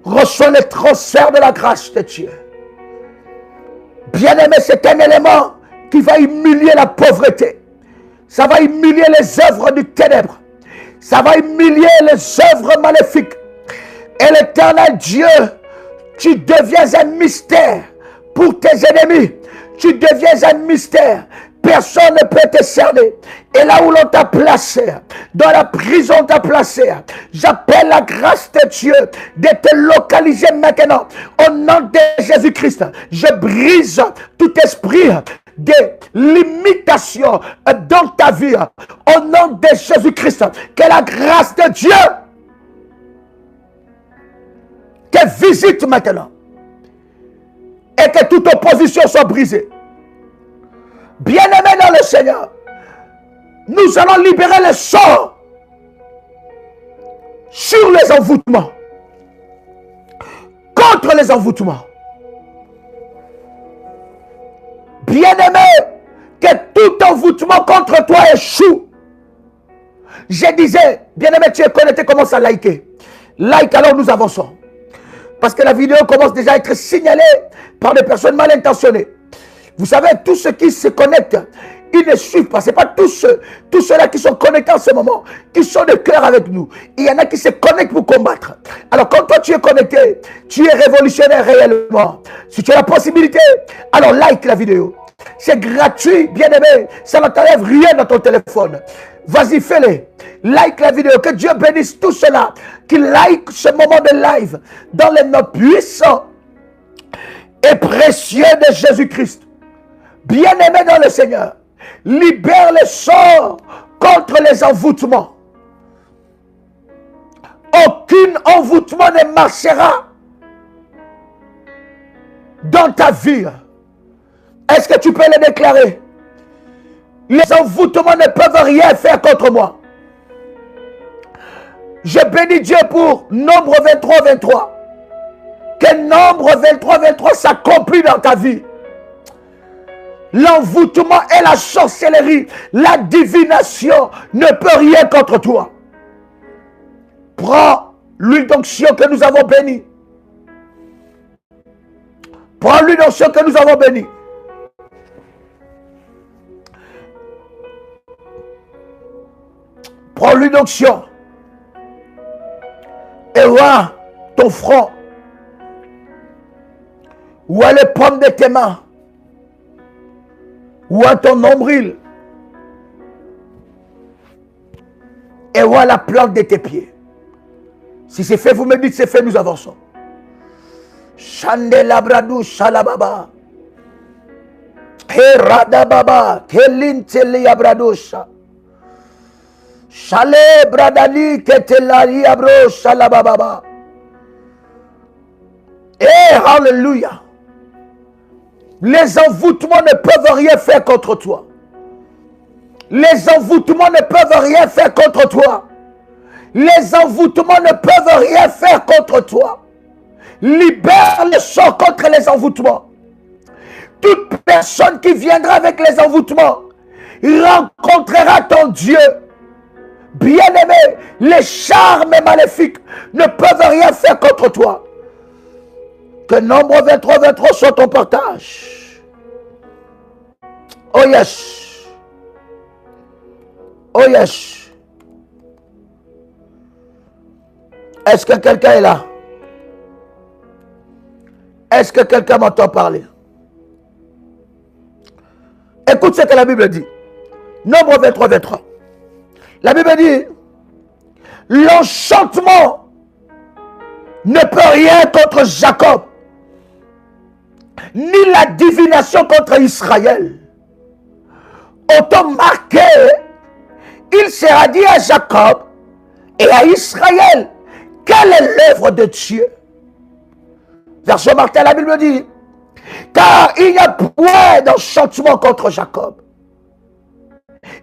Reçois le transfert de la grâce de Dieu. Bien-aimé, c'est un élément qui va humilier la pauvreté. Ça va humilier les œuvres du ténèbre. Ça va humilier les œuvres maléfiques. Et l'Éternel Dieu, tu deviens un mystère pour tes ennemis. Tu deviens un mystère. Personne ne peut te cerner. Et là où l'on t'a placé, dans la prison on t'a placé, j'appelle la grâce de Dieu de te localiser maintenant. Au nom de Jésus-Christ, je brise tout esprit de limitation dans ta vie. Au nom de Jésus-Christ, que la grâce de Dieu te visite maintenant. Et que toute opposition soit brisée. Bien-aimés dans le Seigneur, nous allons libérer le sort sur les envoûtements, contre les envoûtements. Bien-aimé, que tout envoûtement contre toi échoue. Je disais, bien-aimé, tu es connecté, commence à liker. Like, alors nous avançons. Parce que la vidéo commence déjà à être signalée par des personnes mal intentionnées. Vous savez, tous ceux qui se connectent, ils ne suivent pas. Ce n'est pas tous ceux-là qui sont connectés en ce moment, qui sont de cœur avec nous. Il y en a qui se connectent pour combattre. Alors quand toi tu es connecté, tu es révolutionnaire réellement. Si tu as la possibilité, alors like la vidéo. C'est gratuit, bien-aimé. Ça ne t'enlève rien dans ton téléphone. Vas-y, fais-le. Like la vidéo. Que Dieu bénisse tous ceux-là qui like ce moment de live dans les noms puissants et précieux de Jésus-Christ. Bien-aimé dans le Seigneur, libère les sorts contre les envoûtements. Aucun envoûtement ne marchera dans ta vie. Est-ce que tu peux le déclarer? Les envoûtements ne peuvent rien faire contre moi. Je bénis Dieu pour Nombre 23, 23. Que Nombre 23, 23 s'accomplit dans ta vie. L'envoûtement et la sorcellerie, la divination ne peut rien contre toi. Prends l'huile d'onction que nous avons bénie. Prends l'huile d'onction que nous avons bénie. Prends l'huile d'onction. Et vois ton front. Vois les pommes de tes mains. Vois ton nombril. Et vois la plante de tes pieds. Si c'est fait, vous me dites c'est fait, nous avançons. Chandela bradou shalababa. Keradababa. Kelinteli abradosha. Chale bradali ketelari abro shalababa. Eh, alléluia. Les envoûtements ne peuvent rien faire contre toi. Les envoûtements ne peuvent rien faire contre toi. Les envoûtements ne peuvent rien faire contre toi. Libère le sort contre les envoûtements. Toute personne qui viendra avec les envoûtements rencontrera ton Dieu. Bien-aimé, les charmes maléfiques ne peuvent rien faire contre toi. Que Nombre 23, 23 soit ton partage. Oh yes. Oh yes. Est-ce que quelqu'un est là? Est-ce que quelqu'un m'entend parler? Écoute ce que la Bible dit. Nombre 23, 23. La Bible dit, l'enchantement ne peut rien contre Jacob, ni la divination contre Israël. Autant marqué, il sera dit à Jacob et à Israël, quelle est l'œuvre de Dieu? Verset Martin, la Bible dit, car il n'y a point d'enchantement contre Jacob,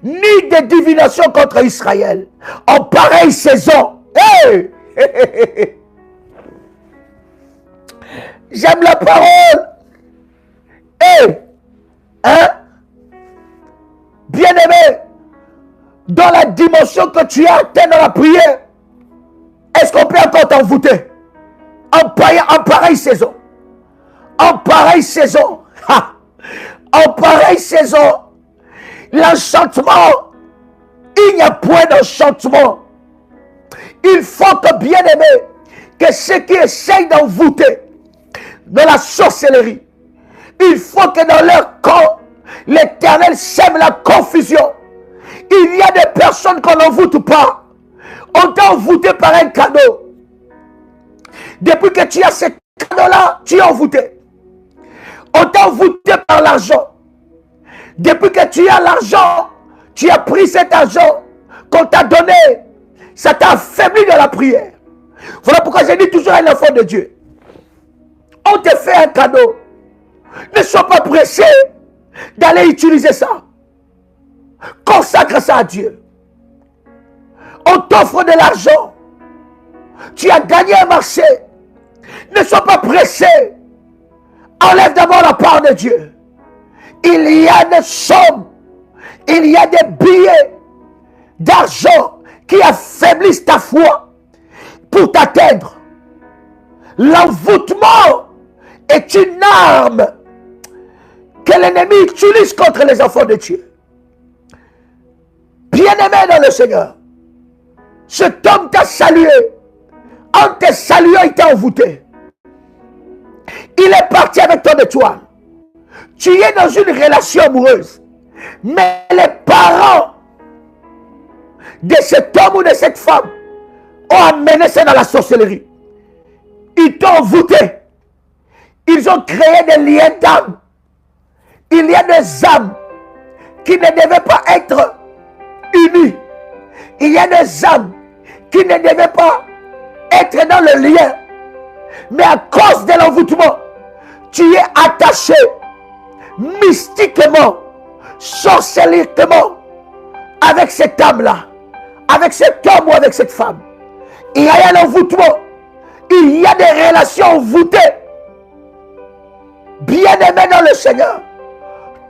ni de divination contre Israël, en pareille saison. Hey! J'aime la parole. Hey! Hein? Bien-aimé, dans la dimension que tu as atteint dans la prière, est-ce qu'on peut encore t'envoûter? En pareille saison. En pareille saison. Ha! En pareille saison. L'enchantement, il n'y a point d'enchantement. Il faut que, bien-aimé, que ceux qui essayent d'envoûter dans la sorcellerie, il faut que dans leur camp, l'Éternel sème la confusion. Il y a des personnes qu'on n'envoûte pas. On t'a envoûté par un cadeau. Depuis que tu as ce cadeau-là, tu es envoûté. On t'a envoûté par l'argent. Depuis que tu as l'argent, tu as pris cet argent qu'on t'a donné. Ça t'a affaibli de la prière. Voilà pourquoi j'ai dit toujours à l'enfant de Dieu. On te fait un cadeau. Ne sois pas pressé d'aller utiliser ça. Consacre ça à Dieu. On t'offre de l'argent. Tu as gagné un marché. Ne sois pas pressé. Enlève d'abord la part de Dieu. Il y a des sommes, il y a des billets d'argent qui affaiblissent ta foi pour t'atteindre. L'envoûtement est une arme que l'ennemi utilise contre les enfants de Dieu. Bien-aimé dans le Seigneur, cet homme t'a salué. En te saluant, il t'a envoûté. Il est parti avec ton étoile. Tu es dans une relation amoureuse. Mais les parents de cet homme ou de cette femme ont amené ça dans la sorcellerie. Ils t'ont envoûté. Ils ont créé des liens d'âme. Il y a des âmes qui ne devaient pas être unies. Il y a des âmes qui ne devaient pas être dans le lien. Mais à cause de l'envoûtement, tu es attaché mystiquement, sorcelliquement avec cette âme-là, avec cet homme ou avec cette femme. Il y a un envoûtement. Il y a des relations envoûtées. Bien-aimé dans le Seigneur,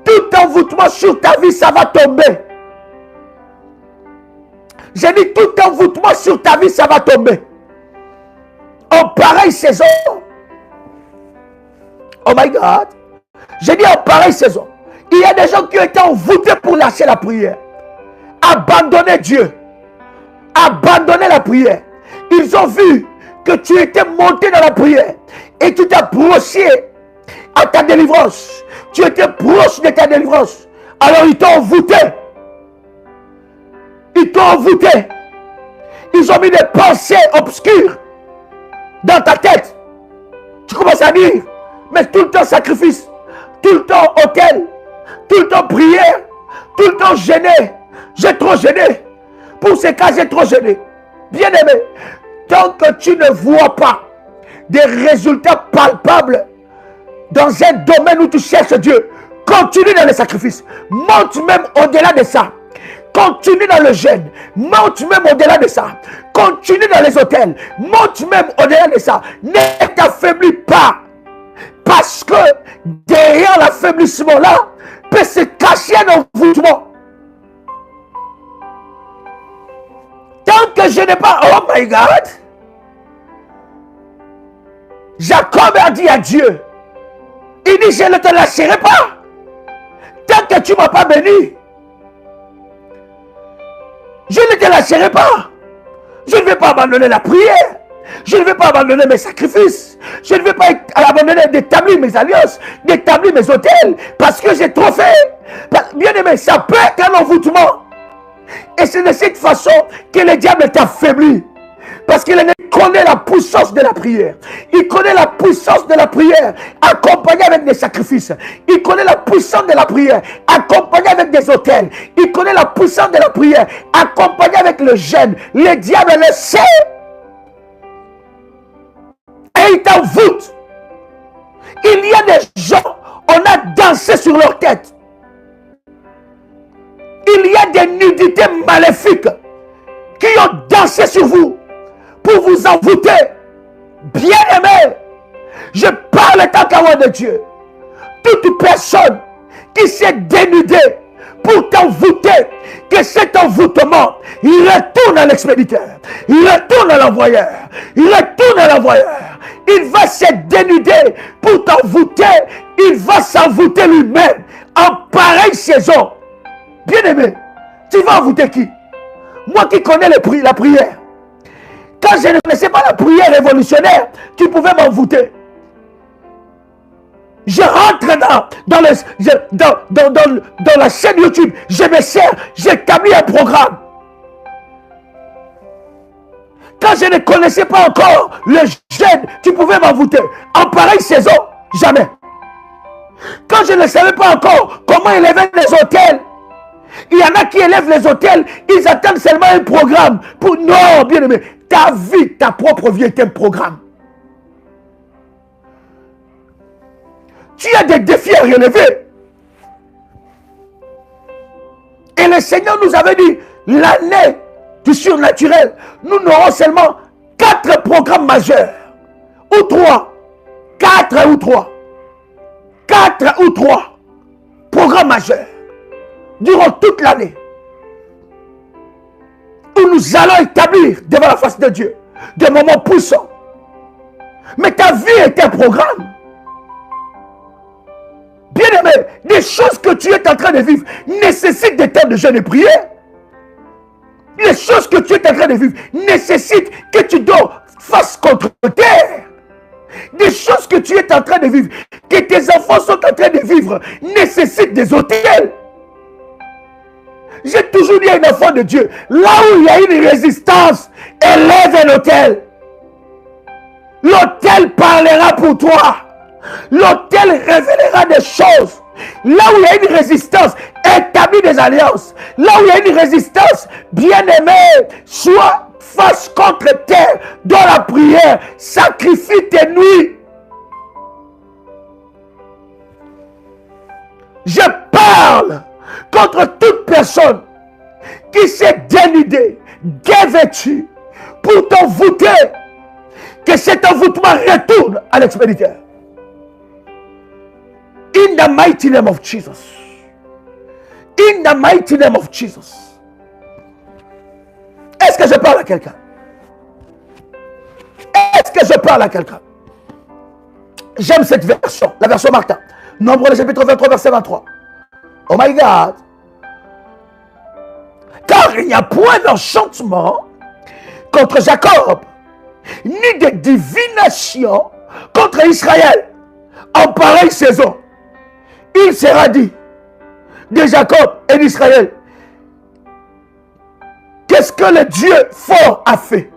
tout envoûtement sur ta vie, ça va tomber. J'ai dit tout envoûtement sur ta vie, ça va tomber. En pareille saison. Oh my God. J'ai dit en pareille saison. Il y a des gens qui ont été envoûtés pour lâcher la prière. Abandonner Dieu. Abandonner la prière. Ils ont vu que tu étais monté dans la prière. Et tu t'es approché à ta délivrance. Tu étais proche de ta délivrance. Alors ils t'ont envoûté. Ils t'ont envoûté. Ils ont mis des pensées obscures dans ta tête. Tu commences à dire, mais tout le temps sacrifice, tout le temps autel, tout le temps prière, tout le temps gêné. J'ai trop gêné. Pour ces cas, j'ai trop gêné. Bien aimé, tant que tu ne vois pas des résultats palpables dans un domaine où tu cherches Dieu, continue dans les sacrifices. Monte même au-delà de ça. Continue dans le jeûne. Monte même au-delà de ça. Continue dans les hôtels. Monte même au-delà de ça. Ne t'affaiblis pas. Parce que derrière l'affaiblissement là, peut se cacher un envoûtement. Tant que je n'ai pas... Oh my God! Jacob a dit à Dieu, il dit, je ne te lâcherai pas. Tant que tu ne m'as pas béni, je ne te lâcherai pas. Je ne vais pas abandonner la prière. Je ne vais pas abandonner mes sacrifices. Je ne vais pas abandonner d'établir mes alliances, d'établir mes hôtels, parce que j'ai trop fait. Bien aimé, ça peut être un envoûtement. Et c'est de cette façon que le diable t'affaiblit. Parce qu'il connaît la puissance de la prière. Il connaît la puissance de la prière accompagnée avec des sacrifices. Il connaît la puissance de la prière accompagnée avec des autels. Il connaît la puissance de la prière accompagnée avec le jeûne. Le diable le sait. Et il t'envoûte. Il y a des gens, on a dansé sur leur tête. Il y a des nudités maléfiques qui ont dansé sur vous pour vous envoûter. Bien-aimé, je parle tant qu'à de Dieu. Toute personne qui s'est dénudée pour t'envoûter, que cet envoûtement, il retourne à l'expéditeur, il retourne à l'envoyeur, il retourne à l'envoyeur. Il va se dénuder pour t'envoûter, il va s'envoûter lui-même en pareille saison. Bien-aimé, tu vas envoûter qui? Moi qui connais la prière. Quand je ne connaissais pas la prière révolutionnaire, tu pouvais m'envoûter. Je rentre dans la chaîne YouTube, je me sers, j'établis un programme. Quand je ne connaissais pas encore le jeûne, tu pouvais m'envoûter. En pareille saison, jamais. Quand je ne savais pas encore comment élever les hôtels, il y en a qui élèvent les hôtels, ils attendent seulement un programme. Pour... Non, bien aimé, ta vie, ta propre vie est un programme. Tu as des défis à relever. le Seigneur nous avait dit, l'année du surnaturel, nous n'aurons seulement 4 programmes majeurs. Ou 3. 4 ou 3. 4 ou 3 programmes majeurs. Durant toute l'année. Où nous allons établir devant la face de Dieu des moments puissants. Mais ta vie est un programme. Bien-aimé, des choses que tu es en train de vivre nécessitent des temps de jeûne et prière. Les choses que tu es en train de vivre nécessitent que tu dors face contre terre. Des choses que tu es en train de vivre, que tes enfants sont en train de vivre, nécessitent des hôtels. J'ai toujours dit à un enfant de Dieu, là où il y a une résistance, élève un hôtel. L'hôtel parlera pour toi. L'hôtel révélera des choses. Là où il y a une résistance, établis des alliances. Là où il y a une résistance, bien-aimé, sois face contre terre dans la prière. Sacrifie tes nuits. Je parle contre toute personne qui s'est dénudée, dévêtue pour t'envoûter. Que cet envoûtement retourne à l'expéditeur. In the mighty name of Jesus. In the mighty name of Jesus. Est-ce que je parle à quelqu'un? Est-ce que je parle à quelqu'un? J'aime cette version, la version Martin. Nombre le chapitre 23, verset 23. Oh my God. Car il n'y a point d'enchantement contre Jacob, ni de divination contre Israël. En pareille saison, il sera dit de Jacob et d'Israël, qu'est-ce que le Dieu fort a fait?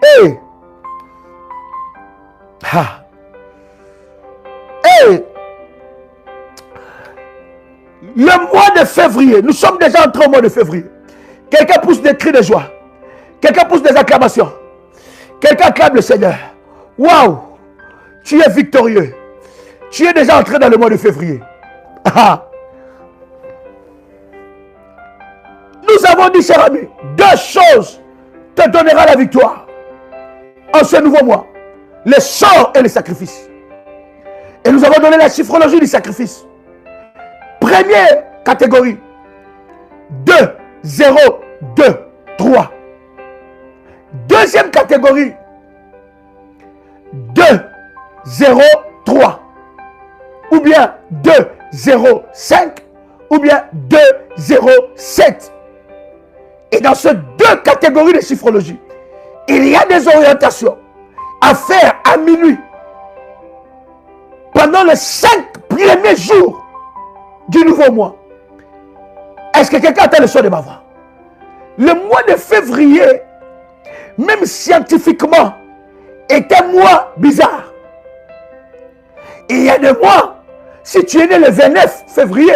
Hey. Ah. Hey. Le mois de février, nous sommes déjà entrés au mois de février. Quelqu'un pousse des cris de joie. Quelqu'un pousse des acclamations. Quelqu'un acclame le Seigneur. Waouh! Tu es victorieux. Tu es déjà entré dans le mois de février. Ah. Nous avons dit, cher ami, 2 choses te donnera la victoire en ce nouveau mois. Les sorts et les sacrifices. Et nous avons donné la chiffrologie du sacrifice. Première catégorie. 2, 0, 2, 3. Deuxième catégorie. 2, 0, 3. Ou bien 2, 0, 5. Ou bien 2, 0, 7. Et dans ces 2 catégories de chiffrologie, il y a des orientations à faire à minuit. Pendant les 5 premiers jours du nouveau mois. Est-ce que quelqu'un entend le son de ma voix? Le mois de février, même scientifiquement, est un mois bizarre. Il y a des mois, si tu es né le 29 février,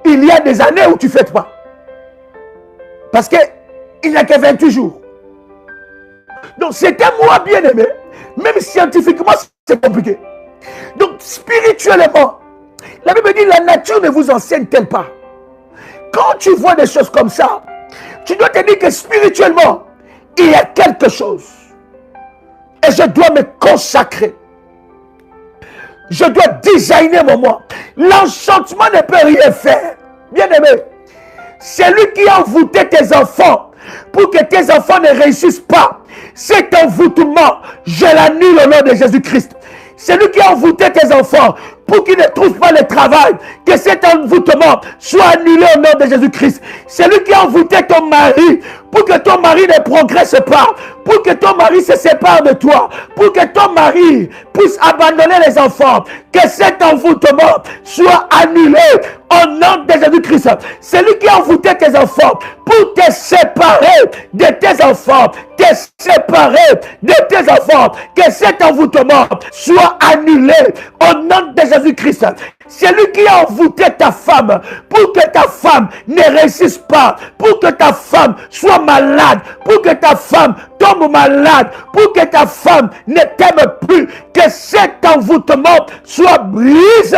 il y a des années où tu ne fêtes pas. Parce qu'il n'y a que 28 jours. Donc c'est un mois bien aimé. Même scientifiquement, c'est compliqué. Donc spirituellement, la Bible dit, la nature ne vous enseigne-t-elle pas? Quand tu vois des choses comme ça, tu dois te dire que spirituellement, il y a quelque chose. Et je dois me consacrer. Je dois designer mon mois. L'enchantement ne peut rien faire. Bien aimé, c'est lui qui a envoûté tes enfants pour que tes enfants ne réussissent pas. Cet envoûtement, je l'annule au nom de Jésus-Christ. C'est lui qui a envoûté tes enfants pour qu'ils ne trouvent pas le travail. Que cet envoûtement soit annulé au nom de Jésus-Christ. C'est lui qui a envoûté ton mari pour que ton mari ne progresse pas. Pour que ton mari se sépare de toi. Pour que ton mari puisse abandonner les enfants. Que cet envoûtement soit annulé au nom de Jésus-Christ. C'est lui qui a envoûté tes enfants pour te séparer de tes enfants. Te séparer de tes enfants. Que cet envoûtement soit annulé au nom de Jésus-Christ. C'est lui qui a envoûté ta femme pour que ta femme ne réussisse pas, pour que ta femme soit malade, pour que ta femme tombe malade, pour que ta femme ne t'aime plus. Que cet envoûtement soit brisé.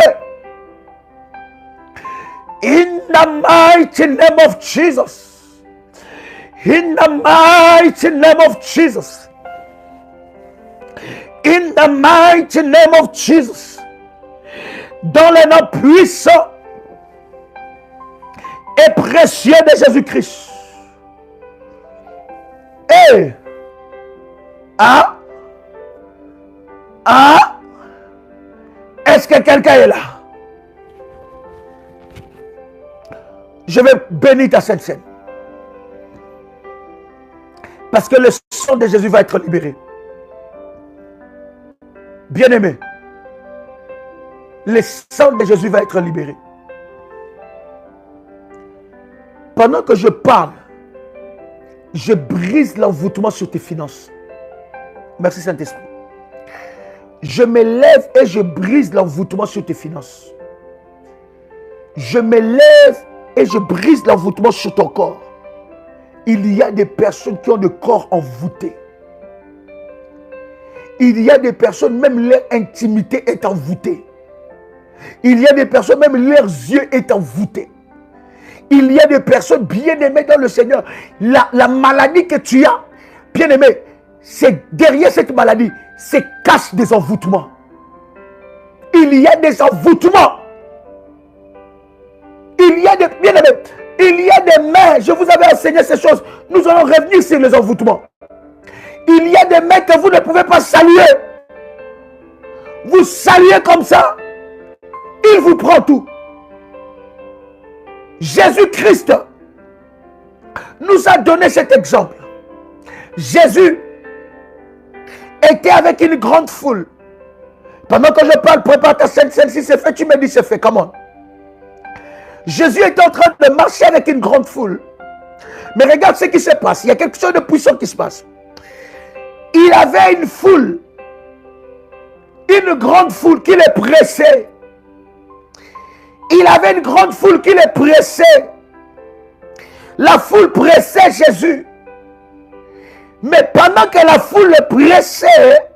In the mighty name of Jesus. In the mighty name of Jesus. In the mighty name of Jesus. Dans le nom puissant et précieux de Jésus-Christ. Et est-ce que quelqu'un est là? Je vais bénir ta Sainte Seine. Parce que le sang de Jésus va être libéré. Bien-aimé, le sang de Jésus va être libéré. Pendant que je parle, je brise l'envoûtement sur tes finances. Merci Saint-Esprit. Je me lève et je brise l'envoûtement sur tes finances. Je me lève et je brise l'envoûtement sur ton corps. Il y a des personnes qui ont le corps envoûté. Il y a des personnes, même leur intimité est envoûtée. Il y a des personnes, même leurs yeux est envoûtés. Il y a des personnes bien-aimées dans le Seigneur. La maladie que tu as, bien-aimé, c'est derrière cette maladie, c'est cache des envoûtements. Il y a des envoûtements. Il y a des bien-aimés. Il y a des mains. Je vous avais enseigné ces choses. Nous allons revenir sur les envoûtements. Il y a des mains que vous ne pouvez pas saluer. Vous saluez comme ça. Il vous prend tout. Jésus-Christ nous a donné cet exemple. Jésus était avec une grande foule. Pendant que je parle, prépare ta scène, celle-ci c'est fait, tu me dis c'est fait, comment? Jésus était en train de marcher avec une grande foule. Mais regarde ce qui se passe, il y a quelque chose de puissant qui se passe. Il avait une foule, une grande foule qui les pressait. Il avait une grande foule qui les pressait. La foule pressait Jésus. Mais pendant que la foule le pressait,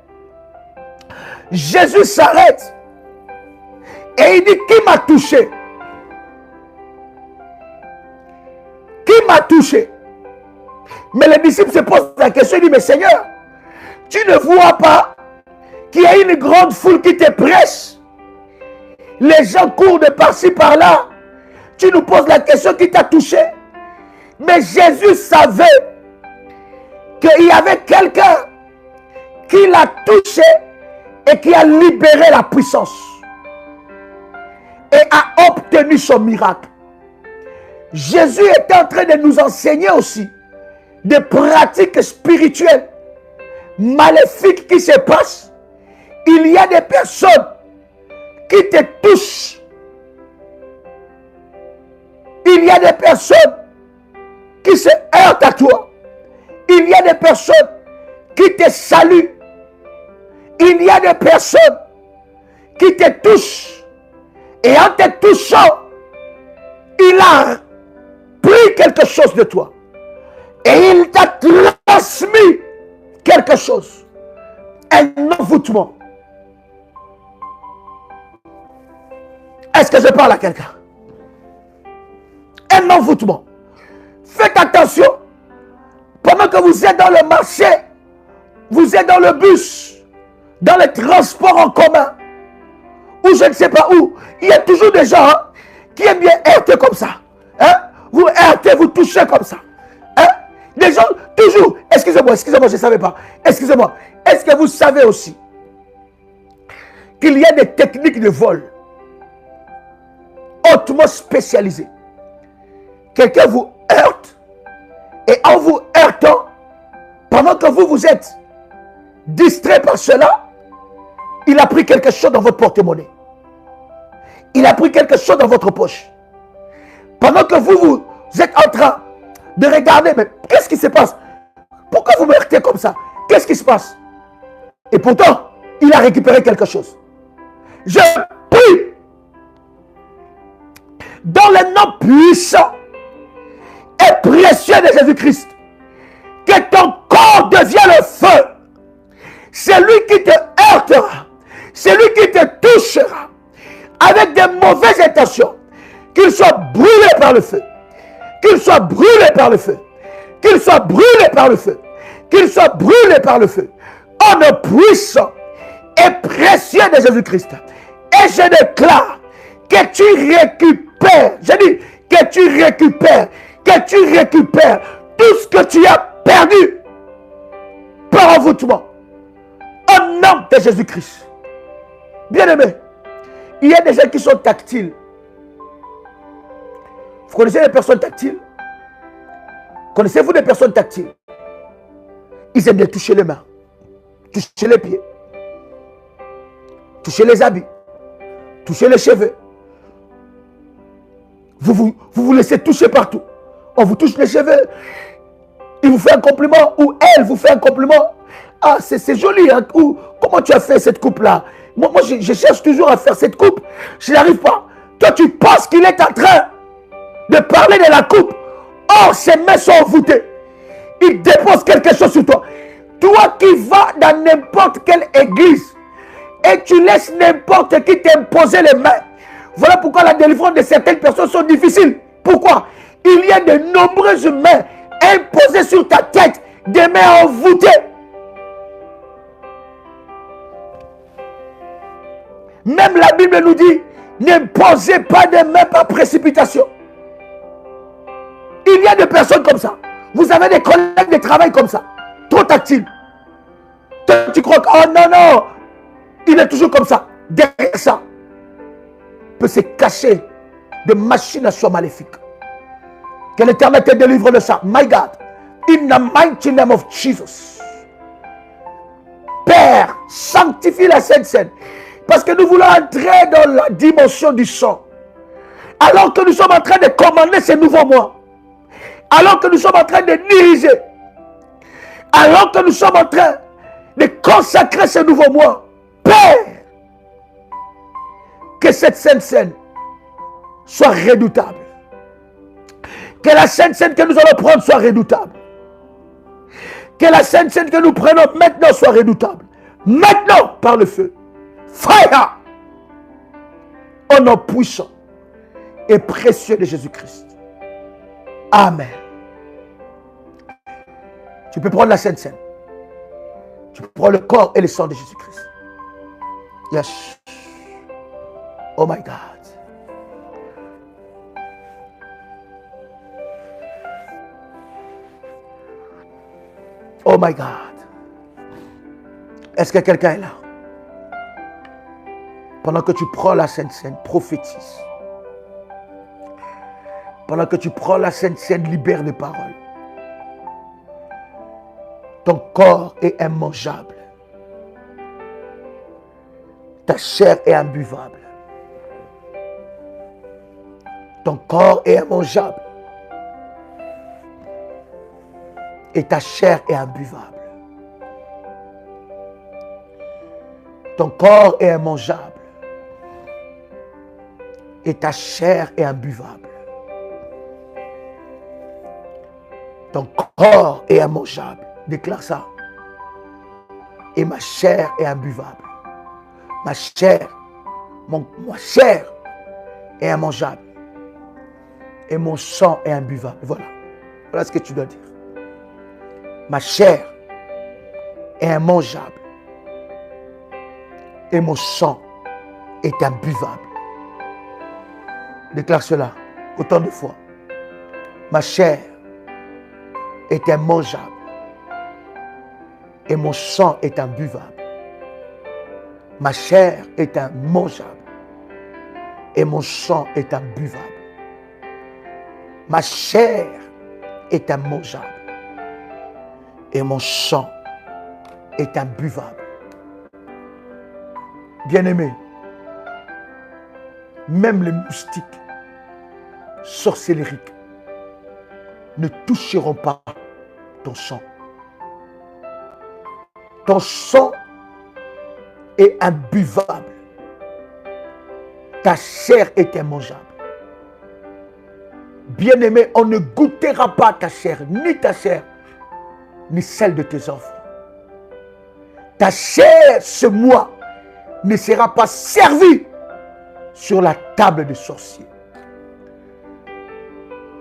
Jésus s'arrête. Et il dit, qui m'a touché? Qui m'a touché? Mais les disciples se posent la question, ils disent, mais Seigneur, tu ne vois pas qu'il y a une grande foule qui te presse? Les gens courent de par-ci par-là. Tu nous poses la question qui t'a touché. Mais Jésus savait qu'il y avait quelqu'un qui l'a touché et qui a libéré la puissance et a obtenu son miracle. Jésus était en train de nous enseigner aussi des pratiques spirituelles maléfiques qui se passent. Il y a des personnes qui te touchent. Il y a des personnes qui se heurtent à toi. Il y a des personnes qui te saluent. Il y a des personnes qui te touchent. Et en te touchant, il a pris quelque chose de toi. Et il t'a transmis quelque chose. Un envoûtement. Est-ce que je parle à quelqu'un? Un envoûtement. Faites attention. Pendant que vous êtes dans le marché, vous êtes dans le bus, dans les transports en commun, ou je ne sais pas où, il y a toujours des gens qui aiment bien heurter comme ça. Hein? Vous heurtez, vous touchez comme ça. Hein? Des gens, toujours, excusez-moi, je ne savais pas. Excusez-moi. Est-ce que vous savez aussi qu'il y a des techniques de vol hautement spécialisées? Quelqu'un vous heurte et en vous heurtant, pendant que vous êtes distrait par cela, il a pris quelque chose dans votre porte-monnaie. Il a pris quelque chose dans votre poche. Pendant que vous êtes en train de regarder, mais qu'est-ce qui se passe? Pourquoi vous me heurtez comme ça? Qu'est-ce qui se passe? Et pourtant, il a récupéré quelque chose. Je prie dans le nom puissant et précieux de Jésus-Christ que ton corps devienne le feu. Celui qui te heurtera, celui qui te touchera avec de mauvaises intentions, qu'il soit brûlé par le feu. Qu'il soit brûlé par le feu. Qu'il soit brûlé par le feu. Qu'il soit brûlé par le feu. Au nom puissant et précieux de Jésus-Christ. Et je déclare que tu récupères, je dis que tu récupères tout ce que tu as perdu par envoûtement. Au nom de Jésus-Christ. Bien-aimé, il y a des gens qui sont tactiles. Vous connaissez les personnes tactiles? Connaissez-vous des personnes tactiles? Ils aiment bien toucher les mains, toucher les pieds, toucher les habits, toucher les cheveux. Vous laissez toucher partout. On vous touche les cheveux. Il vous fait un compliment ou elle vous fait un compliment. Ah, c'est joli. Hein? Ou, comment tu as fait cette coupe-là? Moi je cherche toujours à faire cette coupe. Je n'arrive pas. Toi, tu penses qu'il est en train de parler de la coupe. Or, ses mains sont envoûtées. Il dépose quelque chose sur toi. Toi qui vas dans n'importe quelle église et tu laisses n'importe qui t'imposer les mains. Voilà pourquoi la délivrance de certaines personnes sont difficiles. Pourquoi? Il y a de nombreuses mains imposées sur ta tête, des mains envoûtées. Même la Bible nous dit, n'imposez pas de mains par précipitation. Il y a des personnes comme ça. Vous avez des collègues de travail comme ça. Trop tactiles. Toi, tu crois que, oh non, non, il est toujours comme ça. Derrière ça, peut se cacher de machinations maléfiques. Que l'Éternel te délivre de ça. My God, in the mighty name of Jesus. Père, sanctifie la Sainte Seine. Parce que nous voulons entrer dans la dimension du sang. Alors que nous sommes en train de commander ce nouveau mois. Alors que nous sommes en train de diriger. Alors que nous sommes en train de consacrer ce nouveau mois. Père, que cette Sainte Seine soit redoutable. Que la Sainte Seine que nous allons prendre soit redoutable. Que la Sainte Seine que nous prenons maintenant soit redoutable. Maintenant, par le feu. Fire! Au nom puissant et précieux de Jésus-Christ. Amen. Tu peux prendre la Sainte Seine. Tu prends le corps et le sang de Jésus-Christ. Yes. Oh my God. Oh my God. Est-ce que quelqu'un est là? Pendant que tu prends la Sainte Seine, prophétise. Pendant que tu prends la Sainte Seine, libère les paroles. Ton corps est immangeable. Ta chair est imbuvable. Ton corps est immangeable. Et ta chair est imbuvable. Ton corps est immangeable. Et ta chair est imbuvable. Ton corps est immangeable. Déclare ça. Et ma chair est imbuvable. Ma chair est immangeable. Et mon sang est imbuvable. Voilà. Voilà ce que tu dois dire. Ma chair est immangeable. Et mon sang est imbuvable. Déclare cela autant de fois. Ma chair est immangeable. Et mon sang est imbuvable. Ma chair est immangeable. Et mon sang est imbuvable. Ma chair est immangeable. Et mon sang est imbuvable. Bien-aimé, même les moustiques sorcellériques ne toucheront pas ton sang. Ton sang est imbuvable. Ta chair est immangeable. Bien-aimé, on ne goûtera pas ta chair, ni celle de tes enfants. Ta chair, ce mois, ne sera pas servie sur la table des sorciers.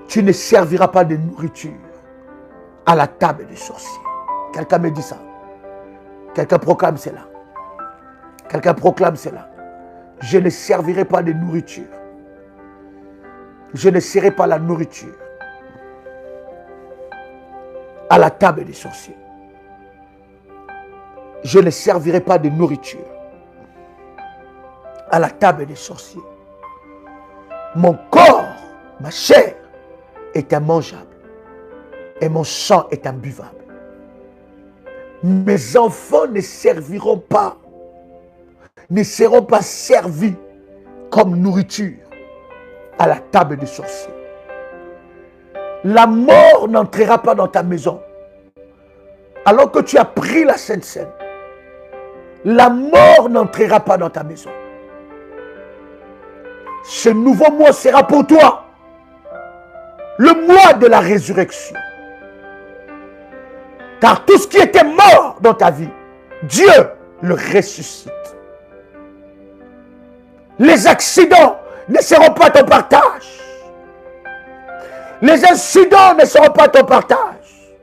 Tu ne serviras pas de nourriture à la table des sorciers. Quelqu'un me dit ça. Quelqu'un proclame cela. Quelqu'un proclame cela. Je ne servirai pas de nourriture. Je ne serai pas la nourriture à la table des sorciers. Je ne servirai pas de nourriture à la table des sorciers. Mon corps, ma chair est immangeable et mon sang est imbuvable. Mes enfants ne seront pas servis comme nourriture à la table des sorciers. La mort n'entrera pas dans ta maison. Alors que tu as pris la Sainte Seine, la mort n'entrera pas dans ta maison. Ce nouveau mois sera pour toi le mois de la résurrection. Car tout ce qui était mort dans ta vie, Dieu le ressuscite. Les accidents ne seront pas ton partage. Les incidents ne seront pas ton partage.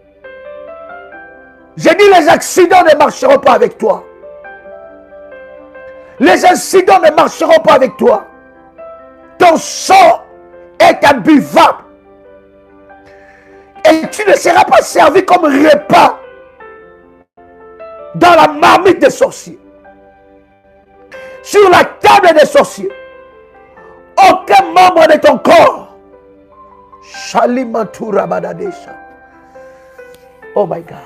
J'ai dit les accidents ne marcheront pas avec toi. Les incidents ne marcheront pas avec toi. Ton sang est imbuvable. Et tu ne seras pas servi comme repas dans la marmite des sorciers. Sur la table des sorciers. Aucun membre de ton corps. Oh my God.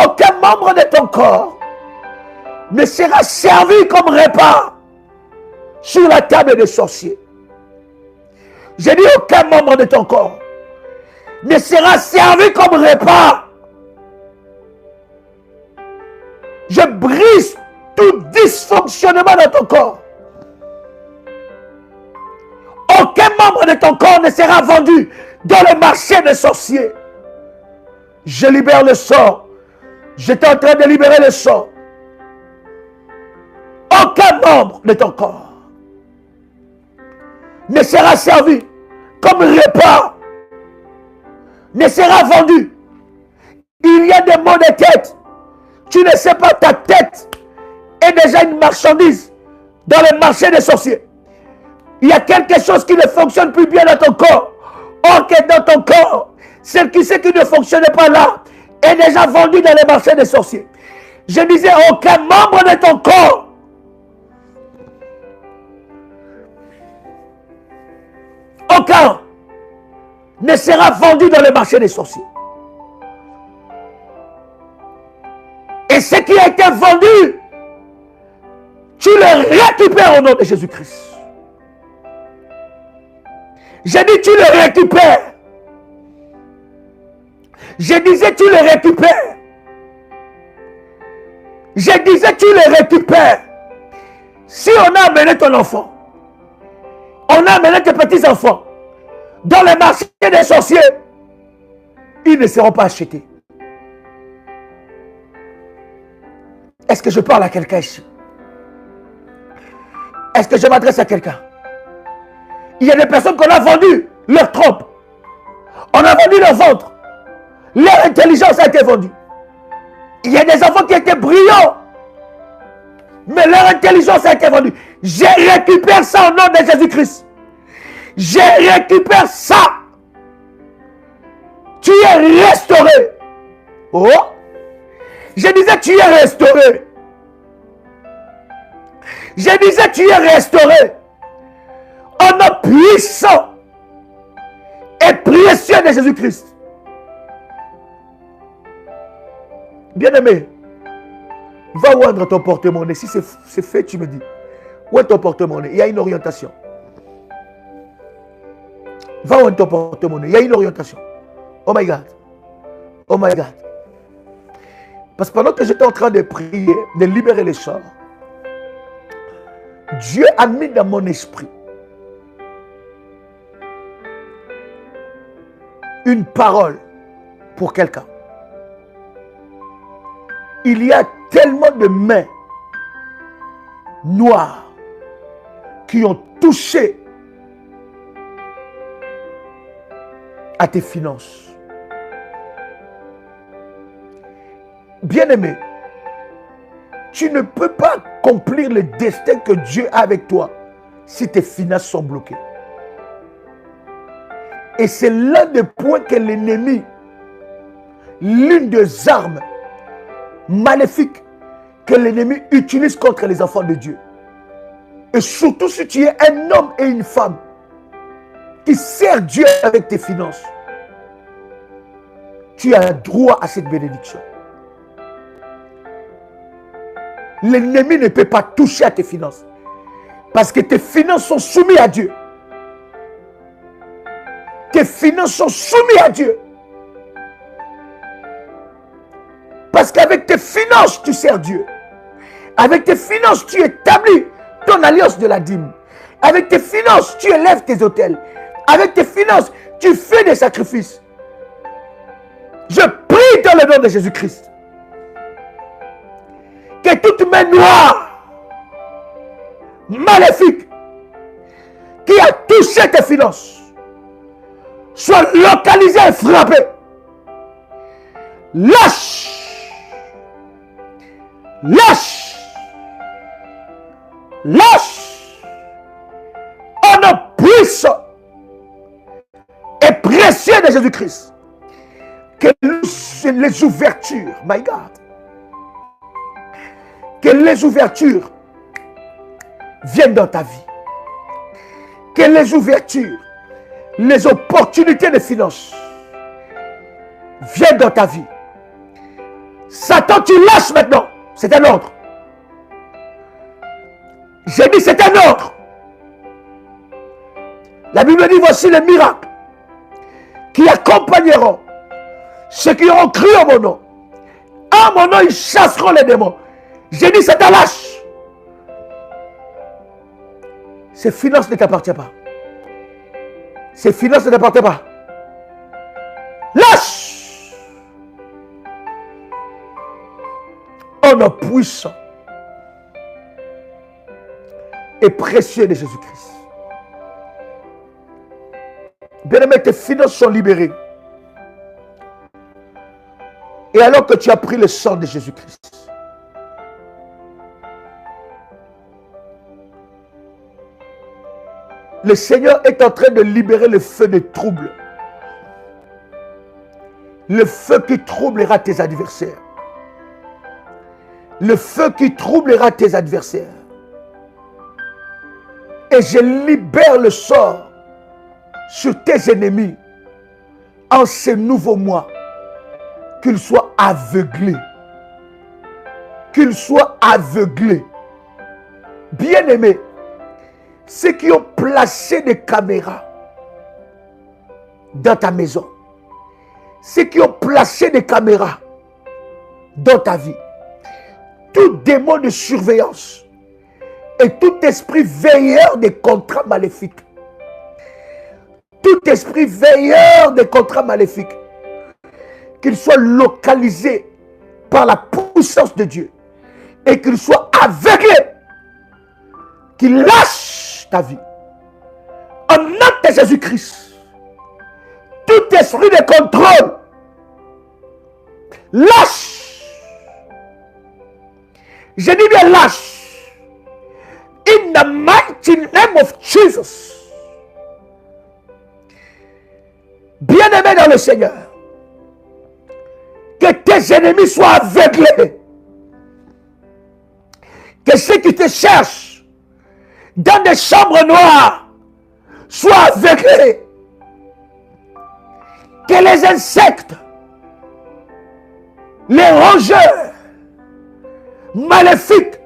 Aucun membre de ton corps ne sera servi comme repas sur la table des sorciers. J'ai dit aucun membre de ton corps ne sera servi comme repas. Je brise tout dysfonctionnement dans ton corps. Aucun membre de ton corps ne sera vendu dans le marché des sorciers. Je libère le sort. J'étais en train de libérer le sort. Aucun membre de ton corps ne sera servi comme repas, ne sera vendu. Il y a des maux de tête. Tu ne sais pas, ta tête est déjà une marchandise dans le marché des sorciers. Il y a quelque chose qui ne fonctionne plus bien dans ton corps. Or que dans ton corps, ce qui ne fonctionnait pas là est déjà vendu dans les marchés des sorciers. Je disais, aucun membre de ton corps aucun ne sera vendu dans le marché des sorciers. Et ce qui a été vendu, tu le récupères au nom de Jésus-Christ. J'ai dit tu le récupères. Je disais tu le récupères. Je disais tu le récupères. Si on a amené ton enfant, on a amené tes petits-enfants dans le marché des sorciers, ils ne seront pas achetés. Est-ce que je parle à quelqu'un ici? Est-ce que je m'adresse à quelqu'un? Il y a des personnes qu'on a vendues leur trompe. On a vendu leur ventre. Leur intelligence a été vendue. Il y a des enfants qui étaient brillants, mais leur intelligence a été vendue. Je récupère ça au nom de Jésus-Christ. Je récupère ça. Tu es restauré. Oh. Je disais tu es restauré. Je disais tu es restauré. Au nom puissant et précieux de Jésus-Christ. Bien-aimé, va oindre ton porte-monnaie. Si c'est fait, tu me dis. Où est ton porte-monnaie? Il y a une orientation. Va oindre ton porte-monnaie. Il y a une orientation. Oh my God. Oh my God. Parce que pendant que j'étais en train de prier, de libérer les sorts, Dieu a mis dans mon esprit une parole pour quelqu'un. Il y a tellement de mains noires qui ont touché à tes finances. Bien-aimé, tu ne peux pas accomplir le destin que Dieu a avec toi si tes finances sont bloquées. Et c'est l'un des points que l'ennemi, l'une des armes maléfiques que l'ennemi utilise contre les enfants de Dieu. Et surtout si tu es un homme et une femme qui sert Dieu avec tes finances, tu as droit à cette bénédiction. L'ennemi ne peut pas toucher à tes finances parce que tes finances sont soumises à Dieu. Tes finances sont soumises à Dieu. Parce qu'avec tes finances, tu sers Dieu. Avec tes finances, tu établis ton alliance de la dîme. Avec tes finances, tu élèves tes autels. Avec tes finances, tu fais des sacrifices. Je prie dans le nom de Jésus-Christ que toute main noire, maléfique, qui a touché tes finances, soit localisée et frappée. Lâche! Lâche! Lâche! Au nom puissant et précieux de Jésus-Christ, que les ouvertures, my God, que les ouvertures viennent dans ta vie. Que les ouvertures, les opportunités de finances viennent dans ta vie. Satan, tu lâches maintenant. C'est un ordre. J'ai dit c'est un ordre. La Bible dit voici les miracles qui accompagneront ceux qui auront cru en mon nom. En mon nom, ils chasseront les démons. J'ai dit c'est un lâche. Ces finances ne t'appartiennent pas. Ces finances ne t'appartiennent pas. Lâche. Au nom puissant et précieux de Jésus-Christ. Bien-aimé, tes finances sont libérées. Et alors que tu as pris le sang de Jésus-Christ, le Seigneur est en train de libérer le feu des troubles. Le feu qui troublera tes adversaires. Le feu qui troublera tes adversaires. Et je libère le sort sur tes ennemis en ce nouveau mois. Qu'ils soient aveuglés. Qu'ils soient aveuglés. Bien-aimés, ceux qui ont placé des caméras dans ta maison, ceux qui ont placé des caméras dans ta vie, tout démon de surveillance et tout esprit veilleur des contrats maléfiques, tout esprit veilleur des contrats maléfiques, qu'il soit localisé par la puissance de Dieu et qu'il soit aveuglé, qu'il lâche ta vie. En nom de Jésus-Christ, tout esprit de contrôle, lâche. Je dis bien lâche. In the mighty name of Jesus. Bien-aimé dans le Seigneur, que tes ennemis soient aveuglés. Que ceux qui te cherchent dans des chambres noires soient aveuglés. Que les insectes, les rongeurs maléfiques